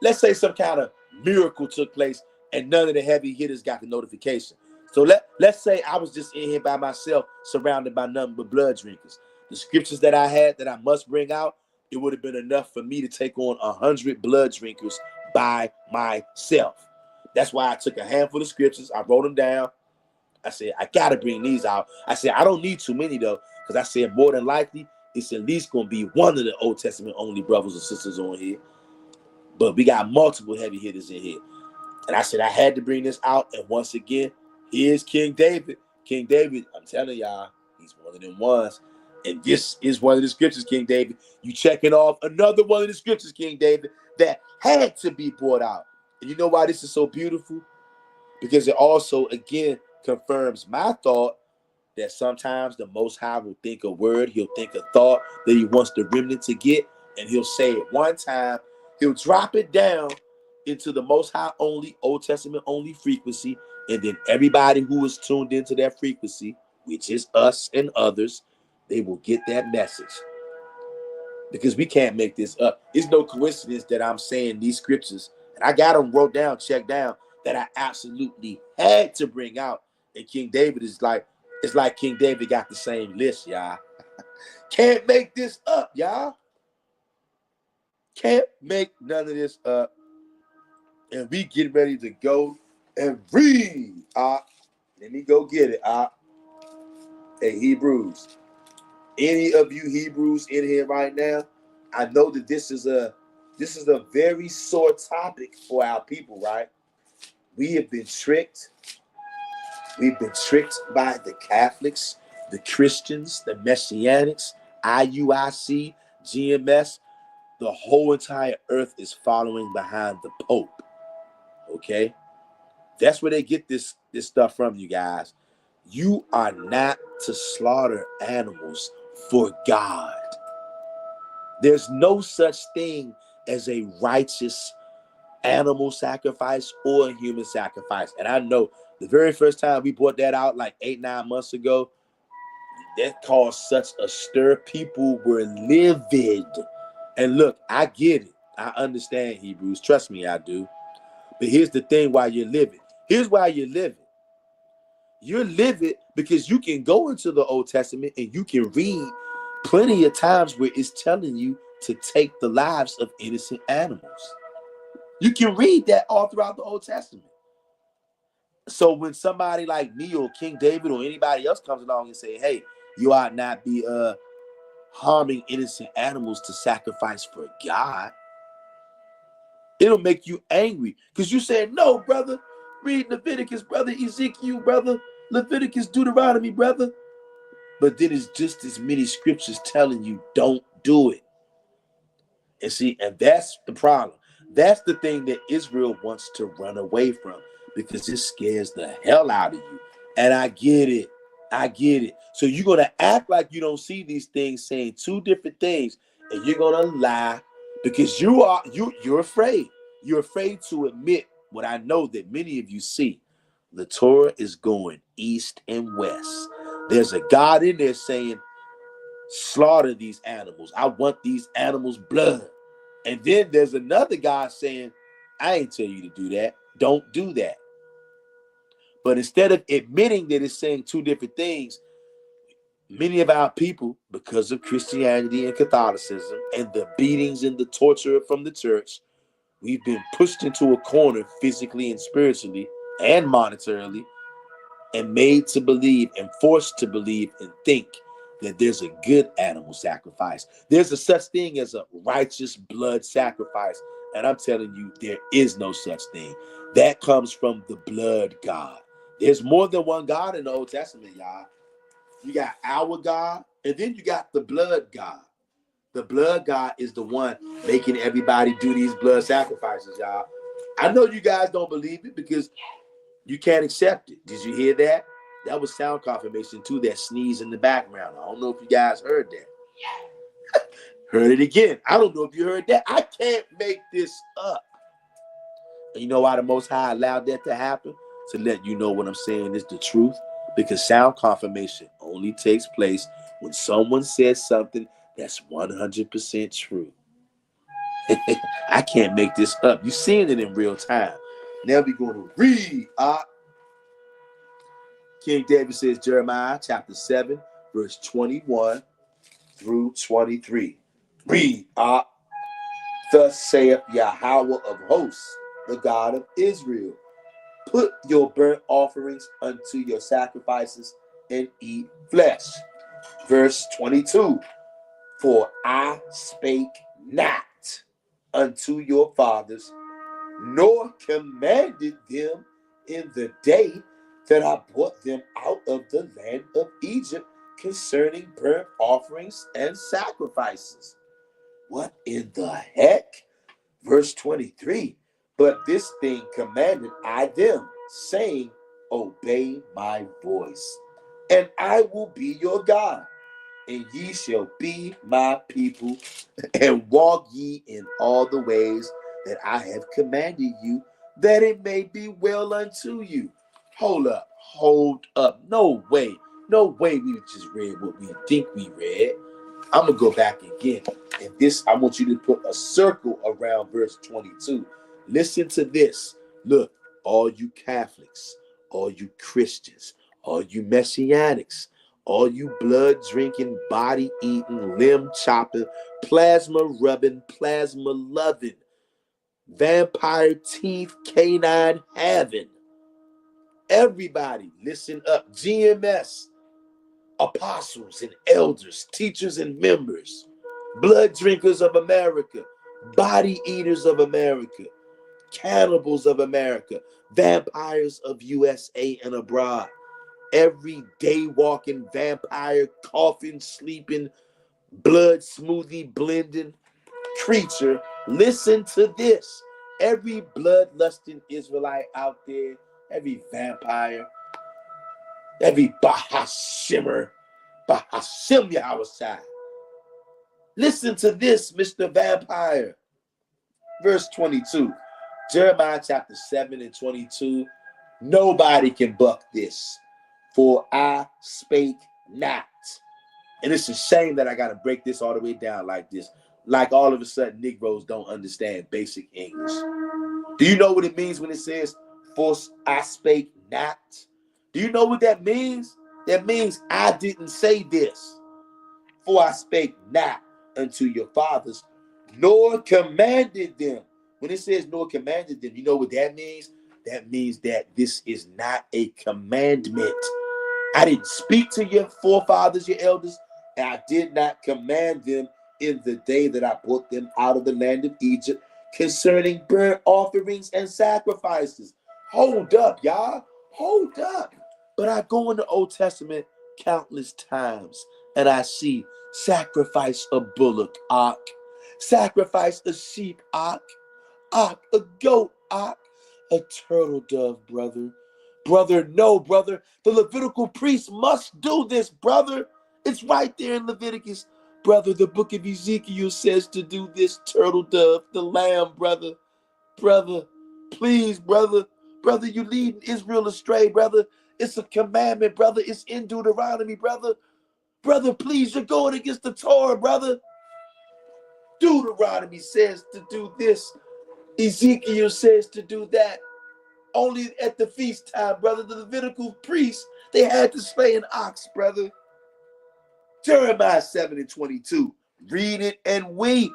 [SPEAKER 1] let's say some kind of miracle took place and none of the heavy hitters got the notification. So let's say I was just in here by myself, surrounded by nothing but blood drinkers. The scriptures that I had that I must bring out, it would have been enough for me to take on 100 blood drinkers by myself. That's why I took a handful of scriptures. I wrote them down. I said, I got to bring these out. I said, I don't need too many, though, because I said more than likely, it's at least going to be one of the Old Testament only brothers and sisters on here. But we got multiple heavy hitters in here. And I said, I had to bring this out. And once again, here's King David. King David, I'm telling y'all, he's one of them ones. And this is one of the scriptures, King David. You checking off another one of the scriptures, King David, that had to be brought out. And you know why this is so beautiful? Because it also, again, confirms my thought that sometimes the Most High will think a word, he'll think a thought that he wants the remnant to get, and he'll say it one time, he'll drop it down into the Most High only, Old Testament only frequency, and then everybody who is tuned into that frequency, which is us and others, they will get that message. Because we can't make this up. It's no coincidence that I'm saying these scriptures, and I got them wrote down, checked down, that I absolutely had to bring out. And King David is like, it's like King David got the same list, y'all. Can't make this up, y'all. Can't make none of this up. And we get ready to go and read. Let me go get it. Hey, Hebrews. Any of you Hebrews in here right now, I know that this is a very sore topic for our people, right? We have been tricked. We've been tricked by the Catholics, the Christians, the Messianics, IUIC, GMS. The whole entire earth is following behind the Pope. Okay? That's where they get this stuff from, you guys. You are not to slaughter animals for God. There's no such thing as a righteous animal sacrifice or a human sacrifice. And I know the very first time we brought that out like 8-9 months ago, that caused such a stir. People were livid. And look, I get it. I understand Hebrews. Trust me, I do. But here's the thing why you're living. Here's why you're living. You're livid because you can go into the Old Testament and you can read plenty of times where it's telling you to take the lives of innocent animals. You can read that all throughout the Old Testament. So when somebody like me or King David or anybody else comes along and say, hey, you ought not be harming innocent animals to sacrifice for God, it'll make you angry because you said, no, brother, read Leviticus, brother, Ezekiel, brother, Leviticus, Deuteronomy, brother. But then it's just as many scriptures telling you don't do it. And see, and that's the problem. That's the thing that Israel wants to run away from because it scares the hell out of you. And I get it. I get it. So you're going to act like you don't see these things saying two different things, and you're going to lie because you're afraid. You're afraid to admit what I know that many of you see. The Torah is going east and west. There's a God in there saying, slaughter these animals. I want these animals' blood. And then there's another God saying, I ain't tell you to do that. Don't do that. But instead of admitting that it's saying two different things, Many of our people, because of Christianity and Catholicism and the beatings and the torture from the church, we've been pushed into a corner physically and spiritually and monetarily, and made to believe and forced to believe and think that there's a good animal sacrifice. There's a such thing as a righteous blood sacrifice. And I'm telling you, there is no such thing. That comes from the blood God. There's more than one God in the Old Testament, y'all. You got our God, and then you got the blood God. The blood God is the one making everybody do these blood sacrifices, y'all. I know you guys don't believe it because you can't accept it. Did you hear that? That was sound confirmation too, that sneeze in the background. I don't know if you guys heard that. Heard it again. I don't know if you heard that. I can't make this up. And you know why the Most High allowed that to happen? To let you know what I'm saying is the truth. Because sound confirmation only takes place when someone says something that's 100% true. I can't make this up. You're seeing it in real time. Now we're going to read. King David says, Jeremiah chapter 7, verse 21 through 23. Read. Thus saith Yahweh of hosts, the God of Israel, put your burnt offerings unto your sacrifices and eat flesh. Verse 22. For I spake not unto your fathers, nor commanded them in the day that I brought them out of the land of Egypt concerning burnt offerings and sacrifices. What in the heck? Verse 23. But this thing commanded I them, saying, obey my voice, and I will be your God, and ye shall be my people, and walk ye in all the ways that I have commanded you, that it may be well unto you. Hold up. No way we just read what we think we read. I'm going to go back again. And this, I want you to put a circle around verse 22. Listen to this. Look, all you Catholics, all you Christians, all you Messianics, all you blood drinking, body eating, limb chopping, plasma rubbing, plasma loving, vampire teeth, canine having. Everybody, listen up. GMS, apostles and elders, teachers and members, blood drinkers of America, body eaters of America, cannibals of America, vampires of USA and abroad, every day walking vampire, coughing, sleeping, blood smoothie blending creature. Listen to this. Every bloodlusting Israelite out there, every vampire, every Bahashimmer, Bahashim Yahweh. Listen to this, Mr. Vampire. Verse 22. Jeremiah chapter 7 and 22. Nobody can buck this. For I spake not. And it's a shame that I got to break this all the way down like this. Like all of a sudden, Negroes don't understand basic English. Do you know what it means when it says, for I spake not? Do you know what that means? That means I didn't say this. For I spake not unto your fathers, nor commanded them. When it says nor commanded them, you know what that means? That means that this is not a commandment. I didn't speak to your forefathers, your elders, and I did not command them in the day that I brought them out of the land of Egypt concerning burnt offerings and sacrifices. Hold up, y'all. Hold up. But I go in the Old Testament countless times and I see sacrifice a bullock, ox, sacrifice a sheep, ox, a goat, ox, a turtle dove, brother. Brother, no, brother. The Levitical priest must do this, brother. It's right there in Leviticus. Brother, the book of Ezekiel says to do this turtle dove, the lamb, brother. Brother, please, brother. Brother, you leading Israel astray, brother. It's a commandment, brother. It's in Deuteronomy, brother. Brother, please, you're going against the Torah, brother. Deuteronomy says to do this. Ezekiel says to do that. Only at the feast time, brother, the Levitical priests, they had to slay an ox, brother. Jeremiah 7:22. Read it and weep.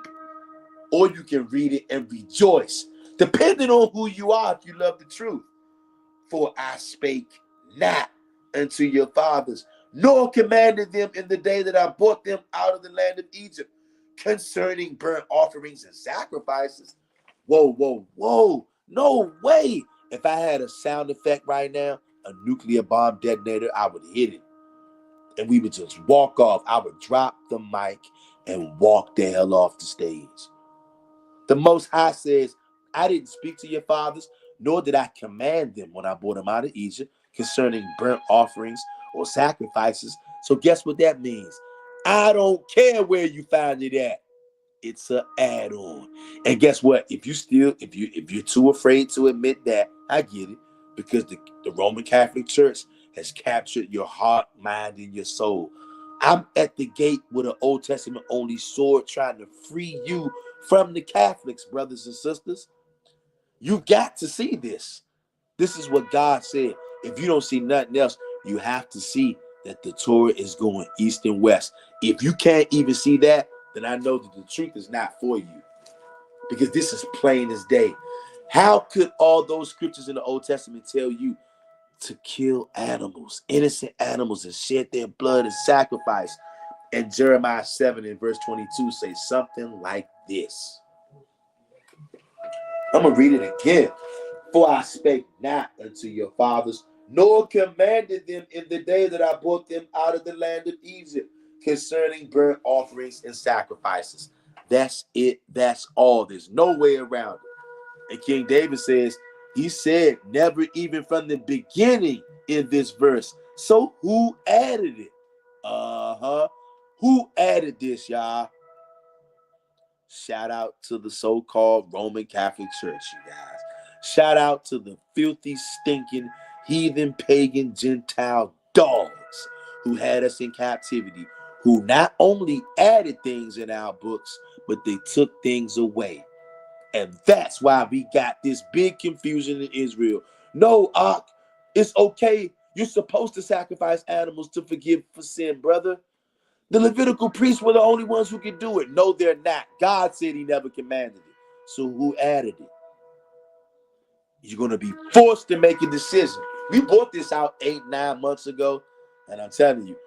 [SPEAKER 1] Or you can read it and rejoice, depending on who you are if you love the truth. For I spake not unto your fathers, nor commanded them in the day that I brought them out of the land of Egypt, concerning burnt offerings and sacrifices. Whoa, whoa, whoa. No way. If I had a sound effect right now, a nuclear bomb detonator, I would hit it. And we would just walk off. I would drop the mic and walk the hell off the stage. The Most High says, I didn't speak to your fathers, nor did I command them when I brought them out of Egypt concerning burnt offerings or sacrifices. So guess what that means? I don't care where you find it at. It's an add-on. And guess what? If you're too afraid to admit that, I get it. Because the Roman Catholic Church has captured your heart, mind, and your soul. I'm at the gate with an Old Testament only sword trying to free you from the Catholics, brothers and sisters. You got to see this. This is what God said. If you don't see nothing else, you have to see that the Torah is going east and west. If you can't even see that, then I know that the truth is not for you. Because this is plain as day. How could all those scriptures in the Old Testament tell you to kill animals, innocent animals, and shed their blood and sacrifice? And Jeremiah 7 and verse 22 say something like this. I'm going to read it again. For I spake not unto your fathers, nor commanded them in the day that I brought them out of the land of Egypt, concerning burnt offerings and sacrifices. That's it. That's all. There's no way around it. And King David says, he said, never even from the beginning in this verse. So who added it? Who added this, y'all? Shout out to the so-called Roman Catholic Church, you guys. Shout out to the filthy, stinking, heathen, pagan, Gentile dogs who had us in captivity, who not only added things in our books, but they took things away. And that's why we got this big confusion in Israel. No, it's okay. You're supposed to sacrifice animals to forgive for sin, brother. The Levitical priests were the only ones who could do it. No, they're not. God said he never commanded it. So who added it? You're going to be forced to make a decision. We brought this out 8-9 months ago, and I'm telling you,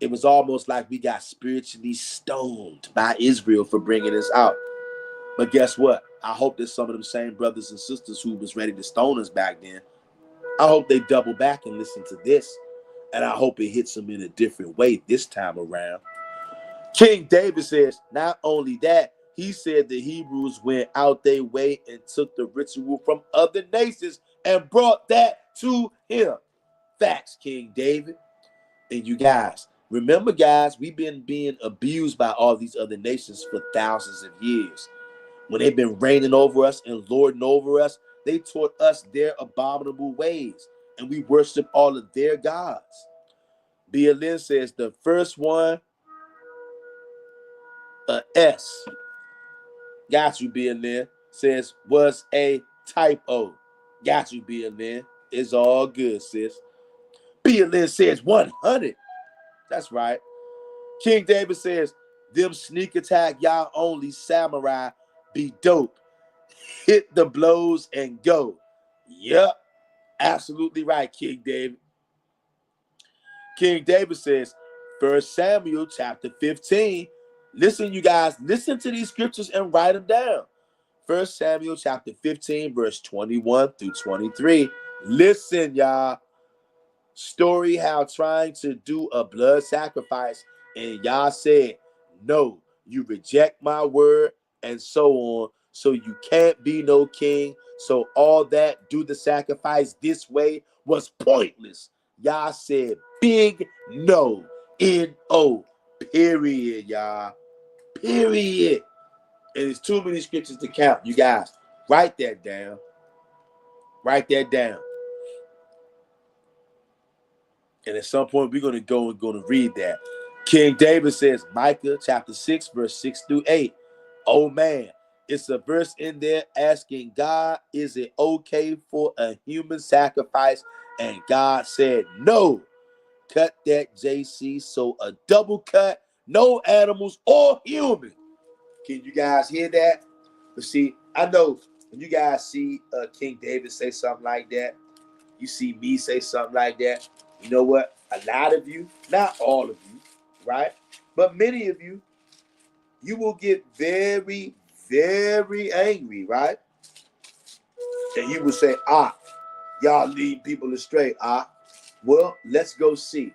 [SPEAKER 1] it was almost like we got spiritually stoned by Israel for bringing this out. But guess what? I hope that some of them same brothers and sisters who was ready to stone us back then, I hope they double back and listen to this. And I hope it hits them in a different way this time around. King David says, not only that, he said the Hebrews went out their way and took the ritual from other nations and brought that to him. Facts, King David. And you guys, remember, guys, we've been being abused by all these other nations for thousands of years. When they've been reigning over us and lording over us, they taught us their abominable ways, and we worship all of their gods. BLN says the first one, S, got you, BLN, says was a typo. Got you, BLN. It's all good, sis. BLN says 100. That's right. King David says, them sneak attack y'all only samurai be dope. Hit the blows and go. Yep. Absolutely right, King David. King David says, 1 Samuel chapter 15. Listen, you guys, listen to these scriptures and write them down. 1 Samuel chapter 15, verse 21 through 23. Listen, y'all. Story how trying to do a blood sacrifice, and y'all said, no, you reject my word, and so on. So you can't be no king. So all that do the sacrifice this way was pointless. Y'all said big no. N-O. Period, y'all. Period. And it's too many scriptures to count. You guys, write that down. Write that down. And at some point, we're going to read that. King David says, Micah chapter 6, verse 6 through 8. Oh, man. It's a verse in there asking God, is it okay for a human sacrifice? And God said, no. Cut that, JC. So a double cut, no animals or human. Can you guys hear that? But see, I know when you guys see King David say something like that, you see me say something like that, you know what? A lot of you, not all of you, right? But many of you, you will get very, very angry, right? And you will say, y'all lead people astray. Well, let's go see.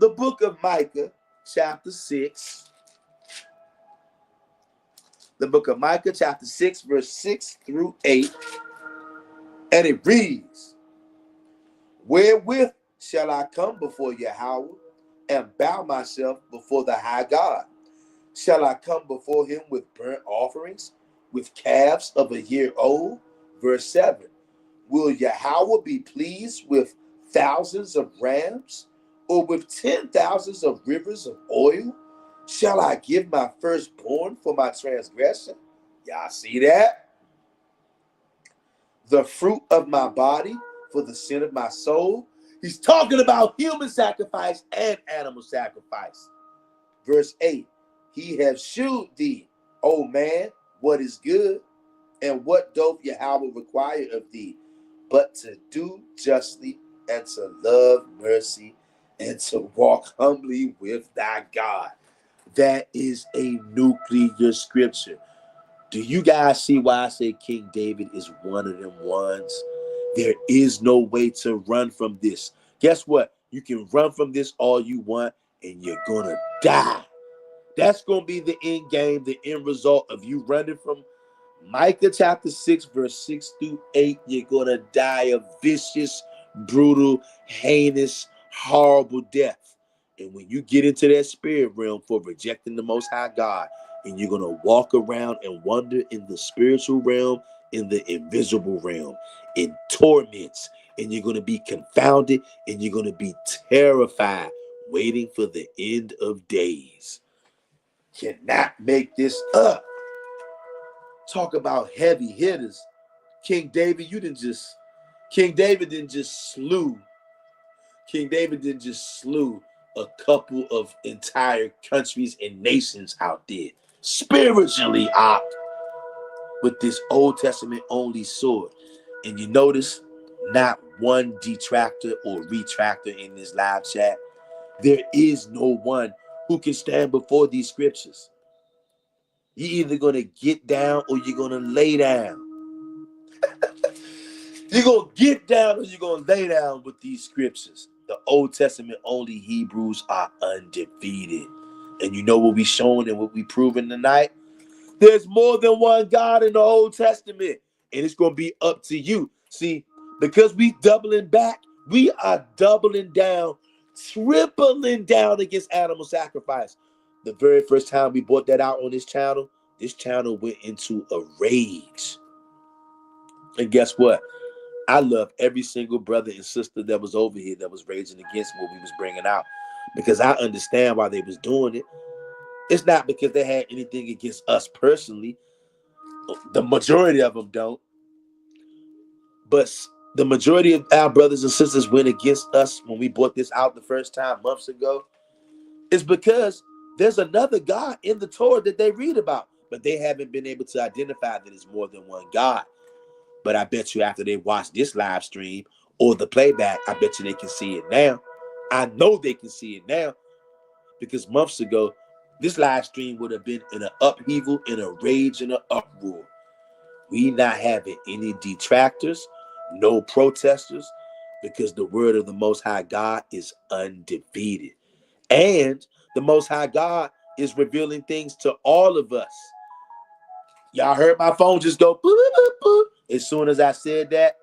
[SPEAKER 1] The book of Micah, chapter 6. The book of Micah, chapter 6, verse 6 through 8. And it reads, wherewith shall I come before Yahweh and bow myself before the high God? Shall I come before him with burnt offerings, with calves of a year old? Verse 7. Will Yahweh be pleased with thousands of rams, or with 10,000s of rivers of oil? Shall I give my firstborn for my transgression? Y'all see that? The fruit of my body for the sin of my soul. He's talking about human sacrifice and animal sacrifice. Verse 8. He has shewed thee, O man, what is good, and what doth Yahweh require of thee, but to do justly and to love mercy and to walk humbly with thy God. That is a nuclear scripture. Do you guys see why I say King David is one of them ones? There is no way to run from this. Guess what? You can run from this all you want, and you're going to die. That's going to be the end game, the end result of you running from Micah chapter 6, verse 6 through 8. You're going to die a vicious, brutal, heinous, horrible death. And when you get into that spirit realm for rejecting the Most High God, and you're going to walk around and wander in the spiritual realm, in the invisible realm, in torments, and you're going to be confounded, and you're going to be terrified, waiting for the end of days. Cannot make this up. Talk about heavy hitters. King David didn't just slew a couple of entire countries and nations out there. Spiritually out with this Old Testament only sword. And you notice not one detractor or retractor in this live chat. There is no one who can stand before these scriptures. You're either going to get down or you're going to lay down. You're going to get down or you're going to lay down with these scriptures. The Old Testament only Hebrews are undefeated. And you know what we showing and what we proving tonight? There's more than one God in the Old Testament. And it's going to be up to you. See, because we doubling back, we are doubling down, tripling down against animal sacrifice. The very first time we brought that out on this channel went into a rage. And guess what? I love every single brother and sister that was over here that was raging against what we was bringing out, because I understand why they was doing it. It's not because they had anything against us personally. The majority of them don't. But the majority of our brothers and sisters went against us when we brought this out the first time months ago. It's because there's another God in the Torah that they read about, but they haven't been able to identify that it's more than one God. But I bet you after they watch this live stream or the playback, I bet you they can see it now. I know they can see it now, because months ago, this live stream would have been in an upheaval, in a rage, in an uproar. We not having any detractors, no protesters, because the word of the Most High God is undefeated. And the Most High God is revealing things to all of us. Y'all heard my phone just go boop, boop, boop, as soon as I said that,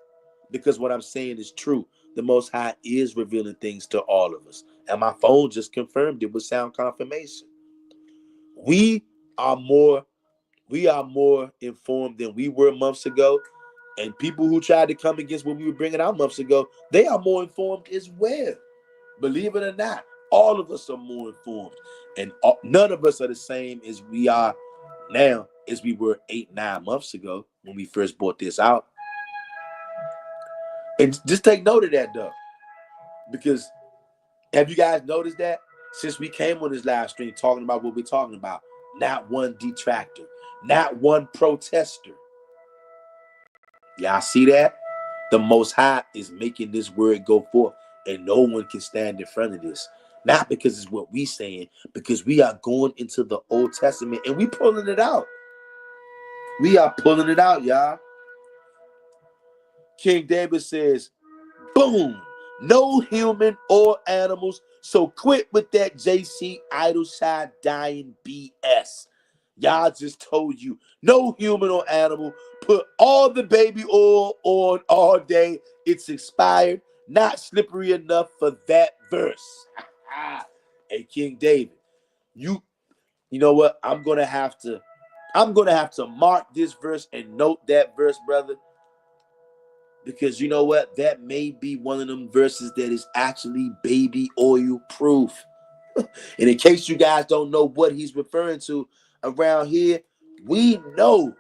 [SPEAKER 1] because what I'm saying is true. The Most High is revealing things to all of us. And my phone just confirmed it with sound confirmation. We are more informed than we were months ago. And people who tried to come against what we were bringing out months ago, they are more informed as well. Believe it or not, all of us are more informed. And none of us are the same as we are now as we were 8-9 months ago when we first brought this out. And just take note of that, though, because Have you guys noticed that? Since we came on this live stream talking about what we're talking about, not one detractor, not one protester. Y'all see that? The Most High is making this word go forth, and no one can stand in front of this. Not because it's what we saying, because we are going into the Old Testament and we pulling it out. We are pulling it out, y'all. King David says, boom, no human or animals. So quit with that JC Idleshire dying BS. Y'all just told you no human or animal. Put all the baby oil on all day. It's expired. Not slippery enough for that verse. Hey, King David, you know what? I'm gonna have to mark this verse and note that verse, brother. Because you know what? That may be one of them verses that is actually baby oil proof. And in case you guys don't know what he's referring to around here, we know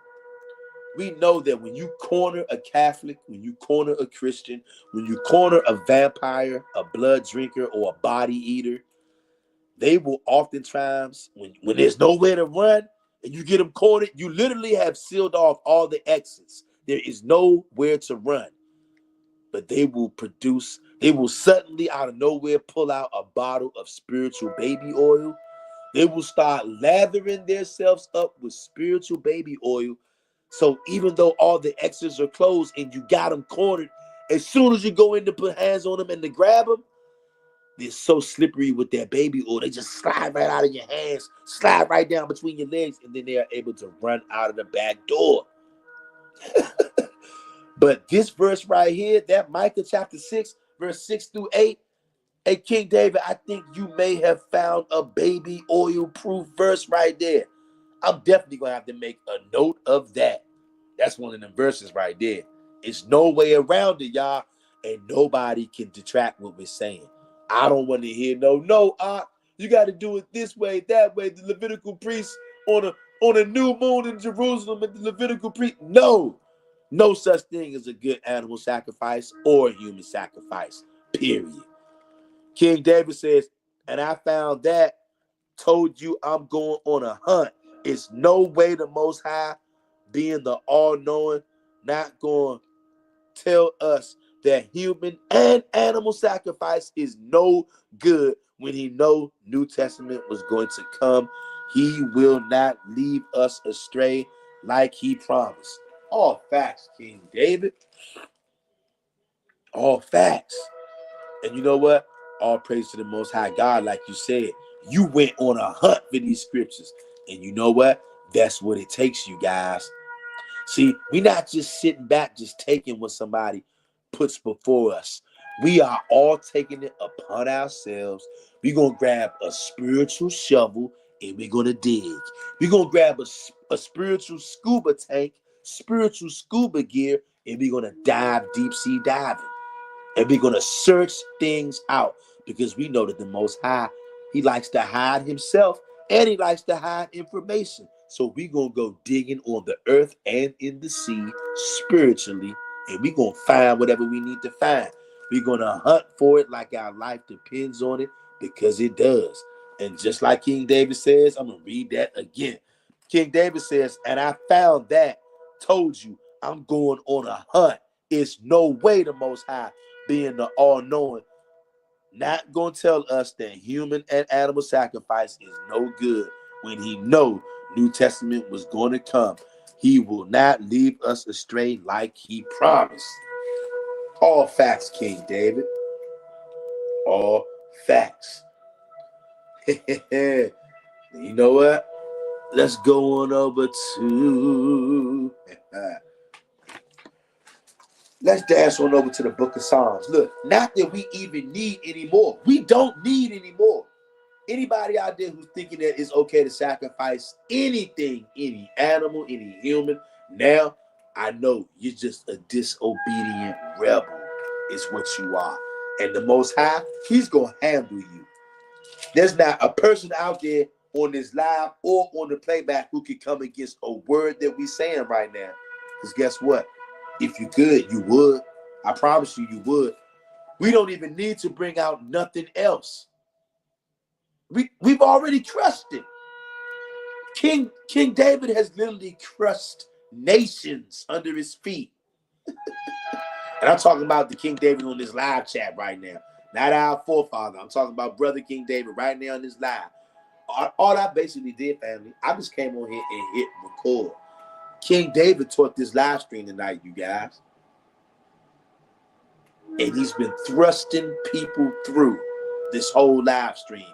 [SPEAKER 1] that when you corner a Catholic, when you corner a Christian, when you corner a vampire, a blood drinker, or a body eater, they will oftentimes, when there's nowhere to run and you get them cornered, you literally have sealed off all the exits. There is nowhere to run. But they will suddenly out of nowhere pull out a bottle of spiritual baby oil. They will start lathering themselves up with spiritual baby oil. So even though all the exits are closed and you got them cornered, as soon as you go in to put hands on them and to grab them, they're so slippery with their baby oil. They just slide right out of your hands, slide right down between your legs, and then they are able to run out of the back door. But this verse right here, that Micah chapter 6, verse 6 through 8, hey, King David, I think you may have found a baby oil proof verse right there. I'm definitely going to have to make a note of that. That's one of them verses right there. It's no way around it, y'all, and nobody can detract what we're saying. I don't want to hear you got to do it this way, that way. The Levitical priests on a new moon in Jerusalem, and the Levitical priest. No such thing as a good animal sacrifice or human sacrifice, period. King David says, and I found that, told you I'm going on a hunt. It's no way the Most High, being the all-knowing, not going to tell us that human and animal sacrifice is no good when he know New Testament was going to come. He will not leave us astray like he promised. All facts, King David. All facts. And you know what? All praise to the Most High God, like you said. You went on a hunt for these scriptures. And you know what? That's what it takes, you guys. See, we're not just sitting back, just taking what somebody puts before us. We are all taking it upon ourselves. We're going to grab a spiritual shovel and we're going to dig. We're going to grab a spiritual scuba tank, spiritual scuba gear, and we're going to dive deep sea diving. And we're going to search things out because we know that the Most High, he likes to hide himself and he likes to hide information. So we're going to go digging on the earth and in the sea spiritually, and we're going to find whatever we need to find. We're going to hunt for it like our life depends on it, because it does. And just like King David says, I'm going to read that again. King David says, and I found that, told you I'm going on a hunt. It's no way the Most High, being the all-knowing, not going to tell us that human and animal sacrifice is no good when he know New Testament was going to come. He will not leave us astray like he promised. All facts, King David. All facts. You know what? Let's go on over to... Let's dash on over to the book of Psalms. Look, not that we even need any more. We don't need any more. Anybody out there who's thinking that it's okay to sacrifice anything, any animal, any human, now I know you're just a disobedient rebel is what you are. And the Most High, he's going to handle you. There's not a person out there on this live or on the playback who can come against a word that we're saying right now. Because guess what? If you could, you would. I promise you, you would. We don't even need to bring out nothing else. We've already crushed it. King David has literally crushed nations under his feet. And I'm talking about the King David on this live chat right now. Not our forefather. I'm talking about brother King David right now on this live. All I basically did, family, I just came on here and hit record. King David taught this live stream tonight, you guys. And he's been thrusting people through this whole live stream.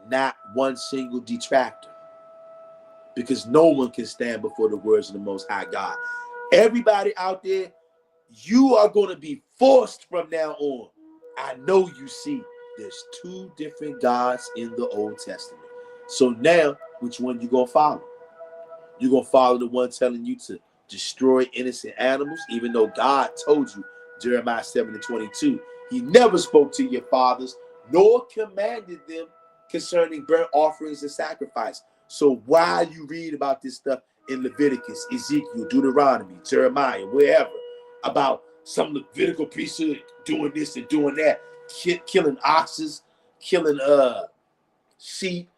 [SPEAKER 1] Not one single detractor. Because no one can stand before the words of the Most High God. Everybody out there, you are going to be forced from now on. I know you see there's two different gods in the Old Testament. So now, which one you going to follow? You're going to follow the one telling you to destroy innocent animals, even though God told you, Jeremiah 7:22, he never spoke to your fathers, nor commanded them concerning burnt offerings and sacrifice. So why you read about this stuff in Leviticus, Ezekiel, Deuteronomy, Jeremiah, wherever, about some Levitical priesthood doing this and doing that, killing oxes, killing sheep,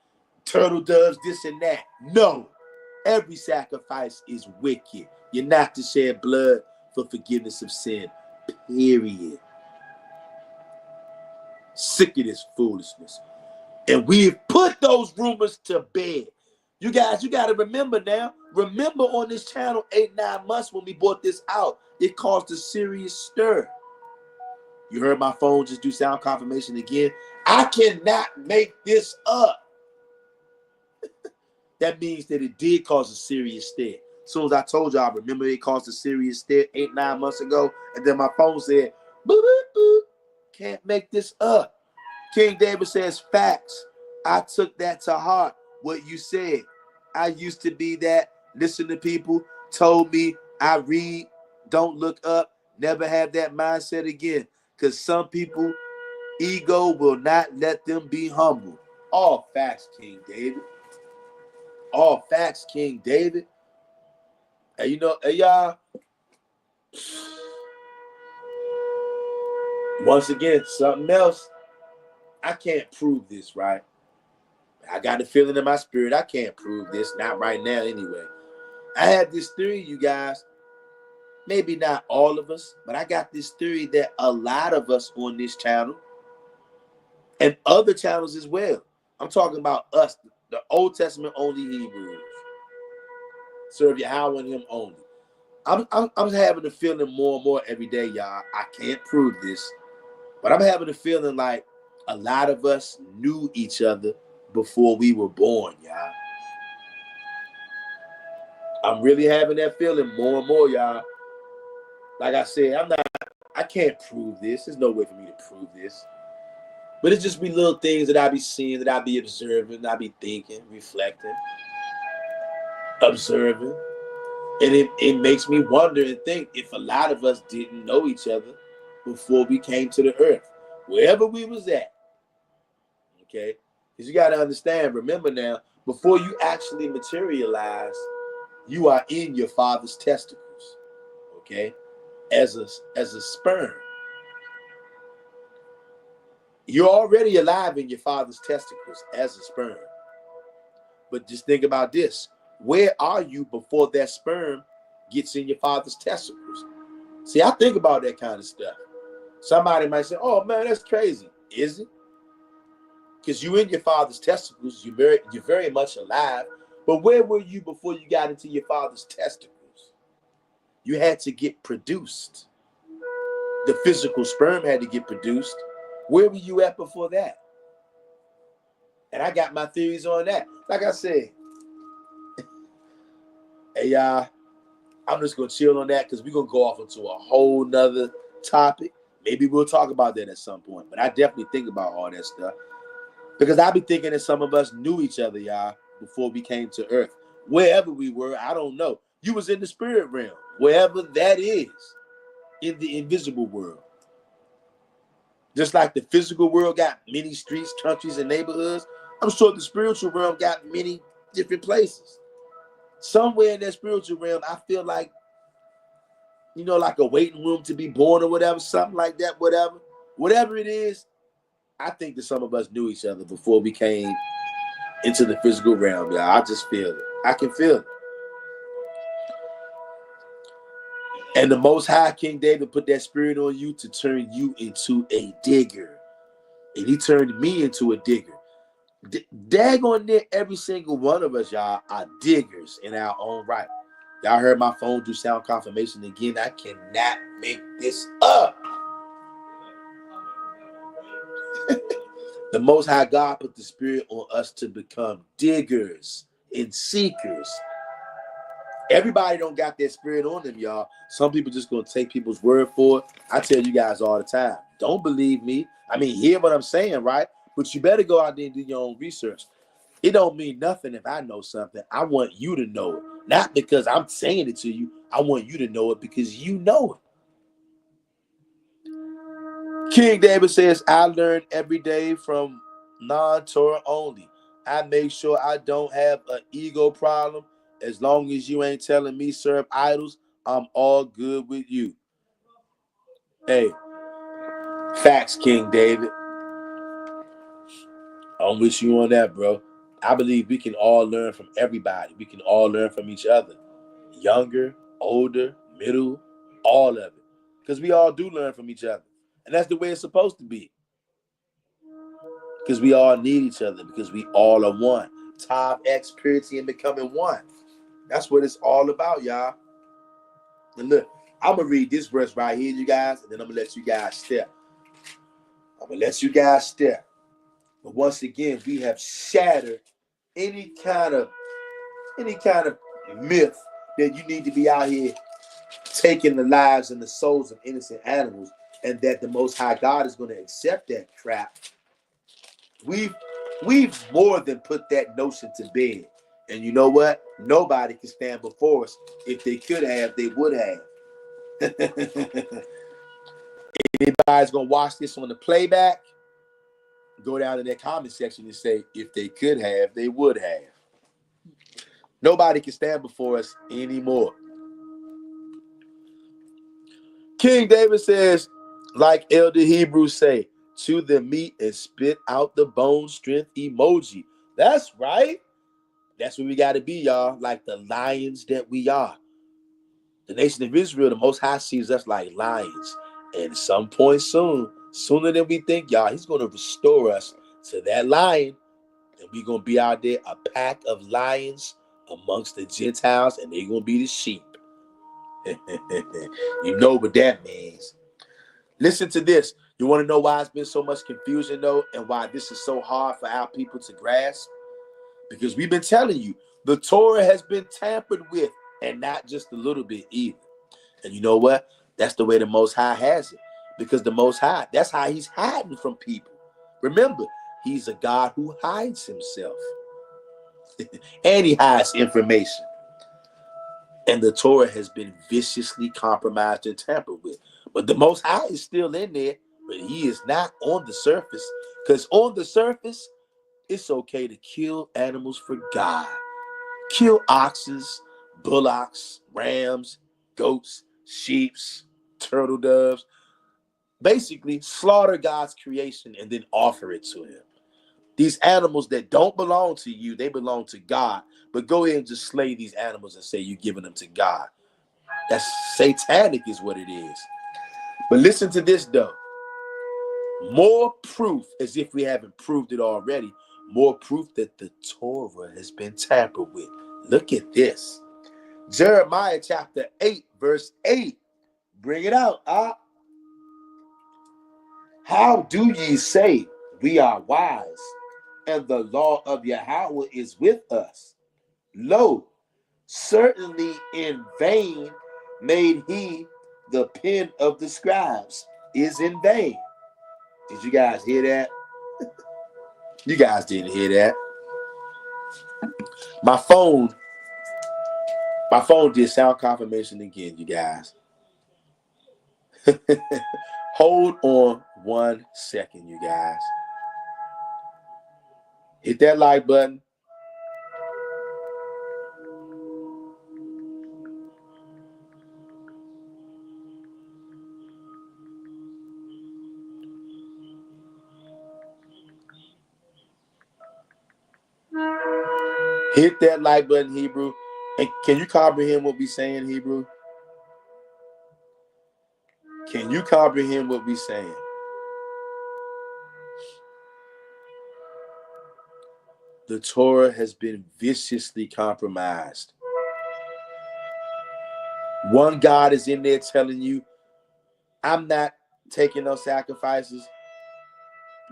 [SPEAKER 1] turtle doves, this and that? No. Every sacrifice is wicked. You're not to shed blood for forgiveness of sin. Period. Sick of this foolishness. And we've put those rumors to bed. You guys, you got to remember now. Remember on this channel 8-9 months when we brought this out, it caused a serious stir. You heard my phone just do sound confirmation again. I cannot make this up. That means that it did cause a serious stir. As soon as I told y'all, remember it caused a serious stir 8-9 months ago, and then my phone said, boop, boop, boop. Can't make this up. King David says, facts. I took that to heart, what you said. I used to be that, listen to people, told me I read, don't look up, never have that mindset again. Because some people, ego will not let them be humble. All facts, King David. All facts, King David. And you know, y'all, once again, something else. I can't prove this, right? I got a feeling in my spirit. I can't prove this. Not right now, anyway. I have this theory, you guys. Maybe not all of us, but I got this theory that a lot of us on this channel and other channels as well. I'm talking about us, the Old Testament only Hebrews. Serve Yahweh and him only. I'm having a feeling more and more every day, y'all. I can't prove this, but I'm having a feeling like a lot of us knew each other before we were born, y'all. I'm really having that feeling more and more, y'all. Like I said, I can't prove this. There's no way for me to prove this. But it's just be little things that I be seeing, that I be observing, I be thinking, reflecting, observing. And it makes me wonder and think if a lot of us didn't know each other before we came to the earth, wherever we was at. Okay? Because you got to understand, remember now, before you actually materialize, you are in your father's testicles. Okay? As a sperm. You're already alive in your father's testicles as a sperm. But just think about this. Where are you before that sperm gets in your father's testicles? See, I think about that kind of stuff. Somebody might say, oh man, that's crazy. Is it? Because you're in your father's testicles, you're very much alive. But where were you before you got into your father's testicles? You had to get produced. The physical sperm had to get produced. Where were you at before that? And I got my theories on that. Like I said, hey, y'all, I'm just going to chill on that because we're going to go off into a whole nother topic. Maybe we'll talk about that at some point. But I definitely think about all that stuff. Because I be thinking that some of us knew each other, y'all, before we came to earth. Wherever we were, I don't know. You was in the spirit realm. Wherever that is. In the invisible world. Just like the physical world got many streets, countries, and neighborhoods, I'm sure the spiritual realm got many different places. Somewhere in that spiritual realm, I feel like, you know, like a waiting room to be born or whatever, something like that, whatever. Whatever it is, I think that some of us knew each other before we came into the physical realm, y'all. I just feel it. I can feel it. And the Most High King David put that spirit on you to turn you into a digger. And he turned me into a digger. Daggone near every single one of us, y'all, are diggers in our own right. Y'all heard my phone do sound confirmation again. I cannot make this up. The Most High God put the spirit on us to become diggers and seekers. Everybody don't got that spirit on them, y'all. Some people just gonna take people's word for it. I tell you guys all the time, don't believe me. I mean, hear what I'm saying, right? But you better go out there and do your own research. It don't mean nothing if I know something. I want you to know it. Not because I'm saying it to you. I want you to know it because you know it. King David says, I learn every day from non-Torah only. I make sure I don't have an ego problem. As long as you ain't telling me serve idols, I'm all good with you. Hey, facts, King David. I'm with you on that, bro. I believe we can all learn from everybody. We can all learn from each other. Younger, older, middle, all of it. Because we all do learn from each other. And that's the way it's supposed to be. Because we all need each other. Because we all are one. Tav, X, purity, and becoming one. That's what it's all about, y'all. And look, I'm going to read this verse right here, you guys, and then I'm going to let you guys step. But once again, we have shattered any kind of myth that you need to be out here taking the lives and the souls of innocent animals, and that the Most High God is going to accept that crap. We've more than put that notion to bed. And you know what? Nobody can stand before us. If they could have, they would have. Anybody's gonna watch this on the playback, go down in that comment section and say, if they could have, they would have. Nobody can stand before us anymore. King David says, like Elder Hebrews say, chew the meat and spit out the bone strength emoji. That's right. That's what we got to be, y'all, like the lions that we are. The nation of Israel, the Most High sees us like lions. And at some point soon, sooner than we think, y'all, he's going to restore us to that lion. And we're going to be out there, a pack of lions amongst the Gentiles, and they're going to be the sheep. You know what that means. Listen to this. You want to know why it's been so much confusion, though, and why this is so hard for our people to grasp? Because we've been telling you, the Torah has been tampered with, and not just a little bit either. And you know what? That's the way the Most High has it. Because the Most High, that's how he's hiding from people. Remember, he's a God who hides himself. And he hides information. And the Torah has been viciously compromised and tampered with. But the Most High is still in there, but he is not on the surface. Because on the surface, it's okay to kill animals for God. Kill oxes, bullocks, rams, goats, sheep, turtle doves. Basically, slaughter God's creation and then offer it to him. These animals that don't belong to you, they belong to God. But go ahead and just slay these animals and say you're giving them to God. That's satanic is what it is. But listen to this, though. More proof, as if we haven't proved it already, more proof that the Torah has been tampered with. Look at this. Jeremiah chapter 8, verse 8. Bring it out. How do ye say we are wise, and the law of Yahweh is with us? Lo, certainly in vain made he the pen of the scribes is in vain. Did you guys hear that? You guys didn't hear that. My phone did sound confirmation again, you guys. Hold on 1 second, you guys. Hit that like button. Hit that like button, Hebrew. And can you comprehend what we saying, Hebrew? Can you comprehend what we saying? The Torah has been viciously compromised. One God is in there telling you, I'm not taking no sacrifices.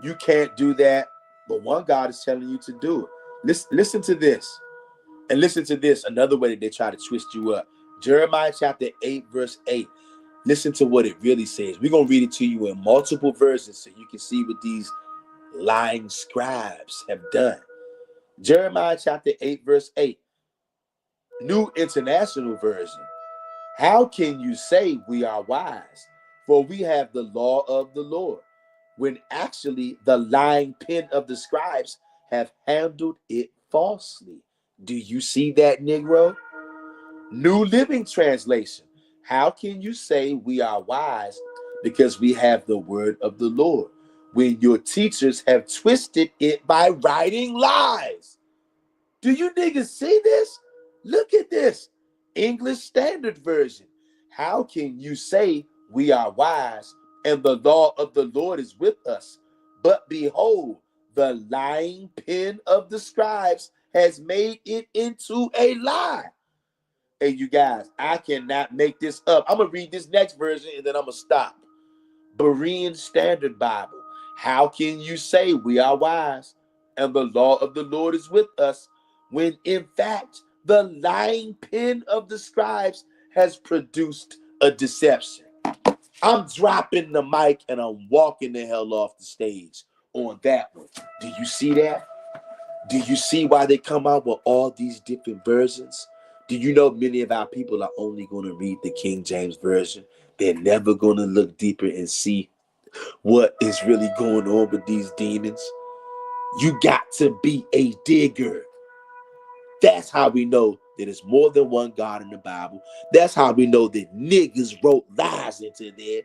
[SPEAKER 1] You can't do that. But one God is telling you to do it. Listen to this. And listen to this. Another way that they try to twist you up. Jeremiah chapter 8, verse 8. Listen to what it really says. We're going to read it to you in multiple verses so you can see what these lying scribes have done. Jeremiah chapter 8, verse 8. New International Version. How can you say we are wise? For we have the law of the Lord, when actually the lying pen of the scribes have handled it falsely. Do you see that, Negro? New Living Translation. How can you say we are wise because we have the word of the Lord, when your teachers have twisted it by writing lies? Do you niggas see this? Look at this. English Standard Version. How can you say we are wise and the law of the Lord is with us? But behold, the lying pen of the scribes has made it into a lie. Hey, you guys, I cannot make this up. I'm going to read this next version and then I'm going to stop. Berean Standard Bible. How can you say we are wise and the law of the Lord is with us, when in fact the lying pen of the scribes has produced a deception? I'm dropping the mic and I'm walking the hell off the stage on that one. Do you see that? Do you see why they come out with all these different versions? Do you know many of our people are only going to read the King James Version? They're never going to look deeper and see what is really going on with these demons. You got to be a digger. That's how we know that there's more than one God in the Bible. That's how we know that niggas wrote lies into there.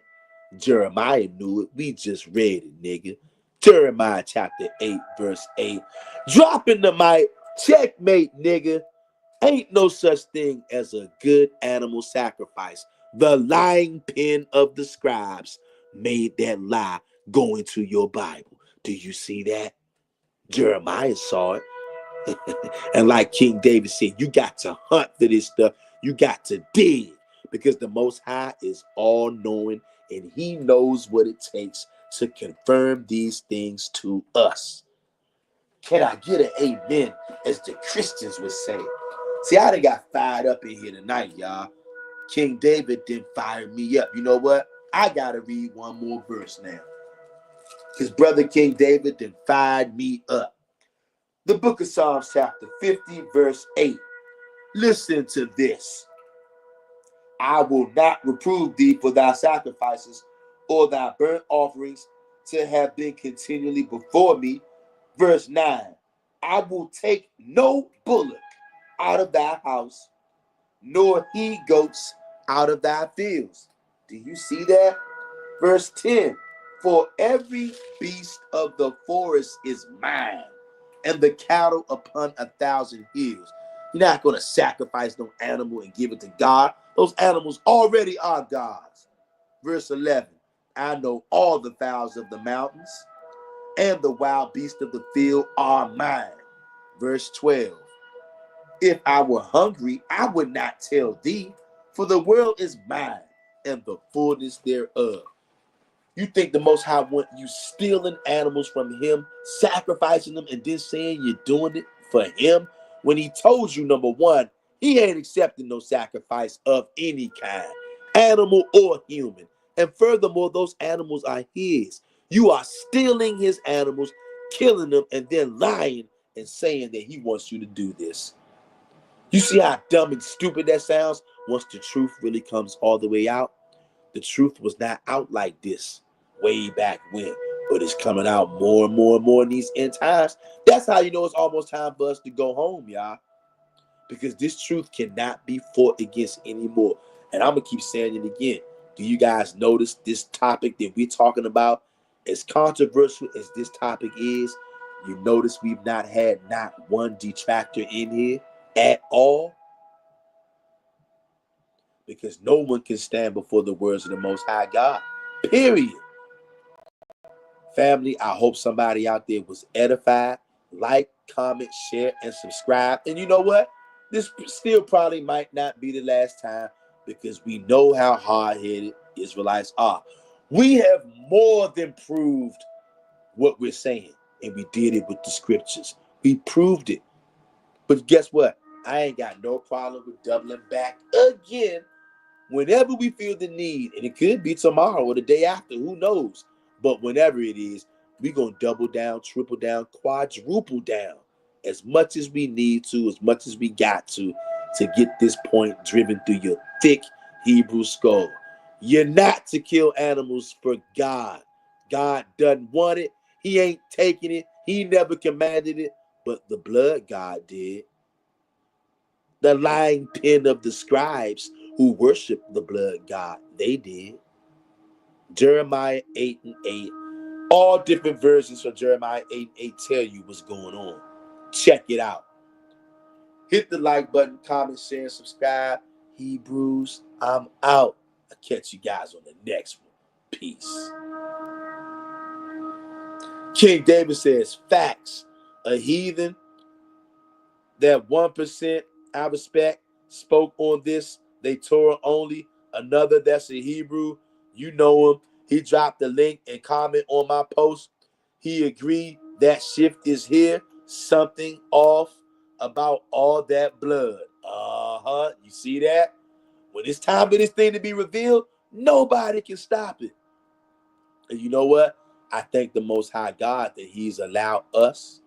[SPEAKER 1] Jeremiah knew it. We just read it, nigga. Jeremiah chapter 8, verse 8. Dropping the mic. Checkmate, nigga. Ain't no such thing as a good animal sacrifice. The lying pen of the scribes made that lie go into your Bible. Do you see that? Jeremiah saw it. And like King David said, you got to hunt for this stuff. You got to dig, because the Most High is all-knowing and he knows what it takes to confirm these things to us. Can I get an amen, as the Christians would say? See, I done got fired up in here tonight, y'all. King David didn't fire me up. You know what? I got to read one more verse now, because brother King David done fired me up. The book of Psalms chapter 50, verse 8. Listen to this. I will not reprove thee for thy sacrifices or thy burnt offerings to have been continually before me. Verse 9. I will take no bullock out of thy house, nor he goats out of thy fields. Do you see that? Verse 10. For every beast of the forest is mine, and the cattle upon 1,000 hills. You're not going to sacrifice no animal and give it to God. Those animals already are God's. Verse 11. I know all the fowls of the mountains, and the wild beasts of the field are mine. Verse 12. If I were hungry, I would not tell thee, for the world is mine, and the fullness thereof. You think the Most High want you stealing animals from him, sacrificing them, and then saying you're doing it for him, when he told you, number one, he ain't accepting no sacrifice of any kind, animal or human. And furthermore, those animals are his. You are stealing his animals, killing them, and then lying and saying that he wants you to do this. You see how dumb and stupid that sounds once the truth really comes all the way out? The truth was not out like this way back when, but it's coming out more and more and more in these end times. That's how you know it's almost time for us to go home, y'all, because this truth cannot be fought against anymore. And I'm gonna keep saying it again. Do you guys notice this topic that we're talking about, as controversial as this topic is, You notice we've not had not one detractor in here at all, because no one can stand before the words of the Most High God. Period. Family, I hope somebody out there was edified. Like, comment, share, and subscribe. And you know what? This still probably might not be the last time, because we know how hard-headed Israelites are. We have more than proved what we're saying, and we did it with the scriptures. We proved it. But guess what? I ain't got no problem with doubling back again whenever we feel the need. And it could be tomorrow or the day after, who knows? But whenever it is, we're going to double down, triple down, quadruple down as much as we need to, as much as we got to get this point driven through your thick Hebrew skull. You're not to kill animals for God. God doesn't want it. He ain't taking it. He never commanded it, but the blood God did. The lying pen of the scribes who worship the blood God, they did. Jeremiah 8:8. All different versions from Jeremiah 8:8 tell you what's going on. Check it out. Hit the like button, comment, share, and subscribe. Hebrews, I'm out. I'll catch you guys on the next one. Peace. King David says, facts. A heathen, that 1% I respect, spoke on this. They Torah only. Another that's a Hebrew. You know him. He dropped the link and comment on my post. He agreed that shift is here. Something off about all that blood. You see that? When it's time for this thing to be revealed, nobody can stop it. And you know what? I thank the Most High God that He's allowed us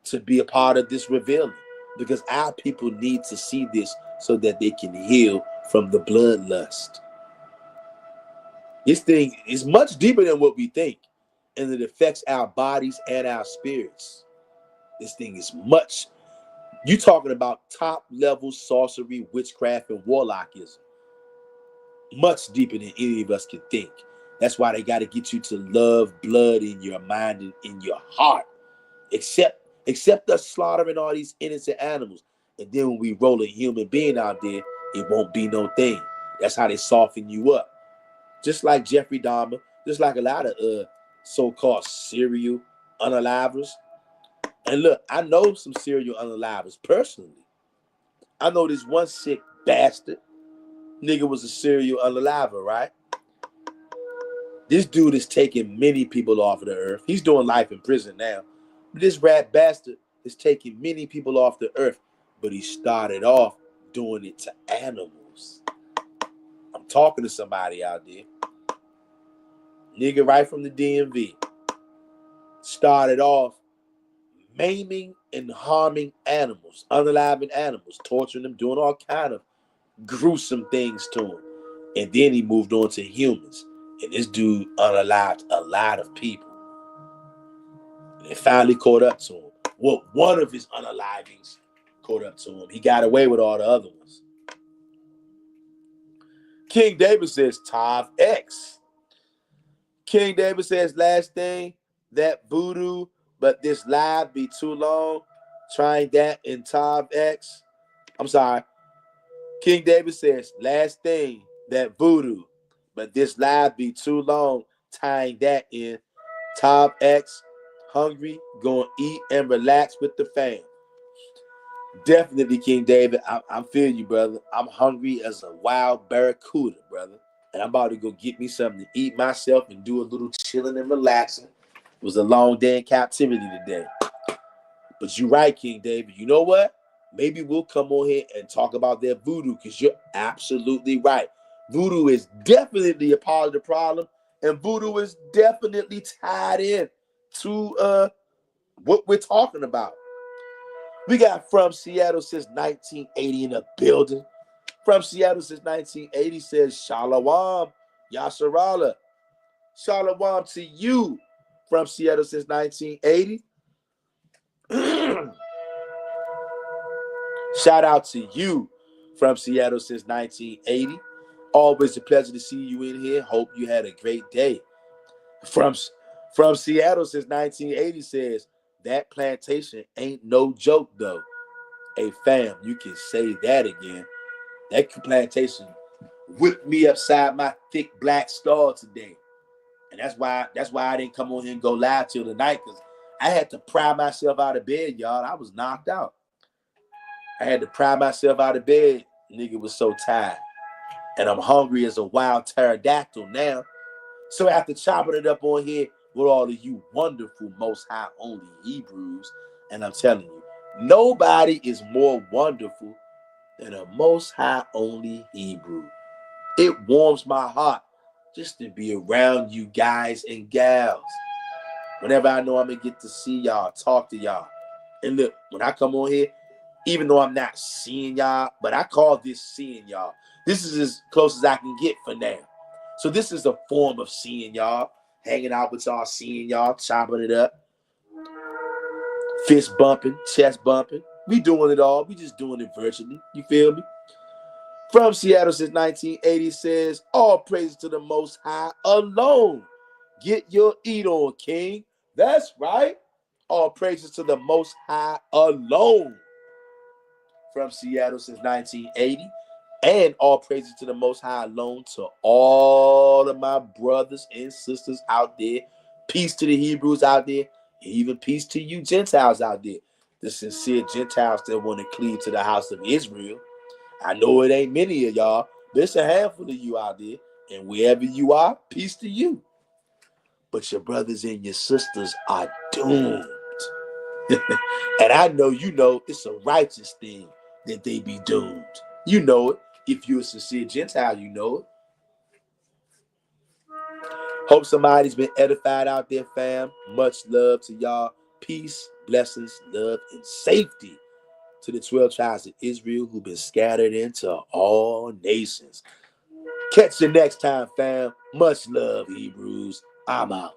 [SPEAKER 1] to be a part of this revealing, because our people need to see this so that they can heal from the bloodlust. This thing is much deeper than what we think, and it affects our bodies and our spirits. This thing is much. You talking about top level sorcery, witchcraft, and warlockism. Much deeper than any of us can think. That's why they got to get you to love blood in your mind and in your heart. Except us slaughtering all these innocent animals. And then when we roll a human being out there, it won't be no thing. That's how they soften you up. Just like Jeffrey Dahmer, just like a lot of so-called serial unalivers. And look, I know some serial unalivers personally. I know this one sick bastard. Nigga was a serial unaliver, right? This dude is taking many people off of the earth. He's doing life in prison now. This rat bastard is taking many people off the earth, but he started off doing it to animals. I'm talking to somebody out there. Nigga right from the DMV. Started off maiming and harming animals, unaliving animals, torturing them, doing all kind of gruesome things to him. And then he moved on to humans. And this dude unalived a lot of people. And it finally caught up to him. Well, one of his unalivings caught up to him. He got away with all the other ones. King David says, Tav X. King David says, last thing, that voodoo, but this live be too long. Trying that in Tav X. I'm sorry. King David says, last thing, that voodoo, but this live be too long. Tying that in Tav X. Hungry, going to eat and relax with the fam. Definitely, King David. I'm feeling you, brother. I'm hungry as a wild barracuda, brother. And I'm about to go get me something to eat myself and do a little chilling and relaxing. It was a long day in captivity today. But you're right, King David. You know what? Maybe we'll come on here and talk about their voodoo, because you're absolutely right. Voodoo is definitely a part of the problem, and voodoo is definitely tied in to what we're talking about. We got From Seattle since 1980 in the building. From Seattle since 1980 says Shalom, Yasharala. Shalom to you. From Seattle since 1980. Shout out to you. From Seattle since 1980. Always a pleasure to see you in here. Hope you had a great day. From From Seattle since 1980 says, that plantation ain't no joke though. Hey fam, you can say that again. That plantation whipped me upside my thick black skull today. And that's why I didn't come on here and go live till tonight, because I had to pry myself out of bed, y'all. I was knocked out. I had to pry myself out of bed. Nigga was so tired. And I'm hungry as a wild pterodactyl now. So after chopping it up on here with all of you wonderful Most High only Hebrews, and I'm telling you, nobody is more wonderful than a Most High only Hebrew. It warms my heart just to be around you guys and gals. Whenever I know I'm going to get to see y'all, talk to y'all. And look, when I come on here, even though I'm not seeing y'all, but I call this seeing y'all. This is as close as I can get for now. So this is a form of seeing y'all, hanging out with y'all, seeing y'all, chopping it up, fist bumping, chest bumping. We doing it all. We just doing it virtually. You feel me? From Seattle since 1980 says, all praise to the Most High alone. Get your eat on, King. That's right. All praises to the Most High alone. From Seattle since 1980. And all praises to the Most High alone to all of my brothers and sisters out there. Peace to the Hebrews out there. And even peace to you Gentiles out there. The sincere Gentiles that want to cleave to the house of Israel. I know it ain't many of y'all, but it's a handful of you out there. And wherever you are, peace to you. But your brothers and your sisters are doomed. And I know you know it's a righteous thing that they be doomed. You know it. If you're a sincere Gentile, you know it. Hope somebody's been edified out there, fam. Much love to y'all. Peace, blessings, love, and safety to the 12 tribes of Israel who've been scattered into all nations. Catch you next time, fam. Much love, Hebrews. I'm out.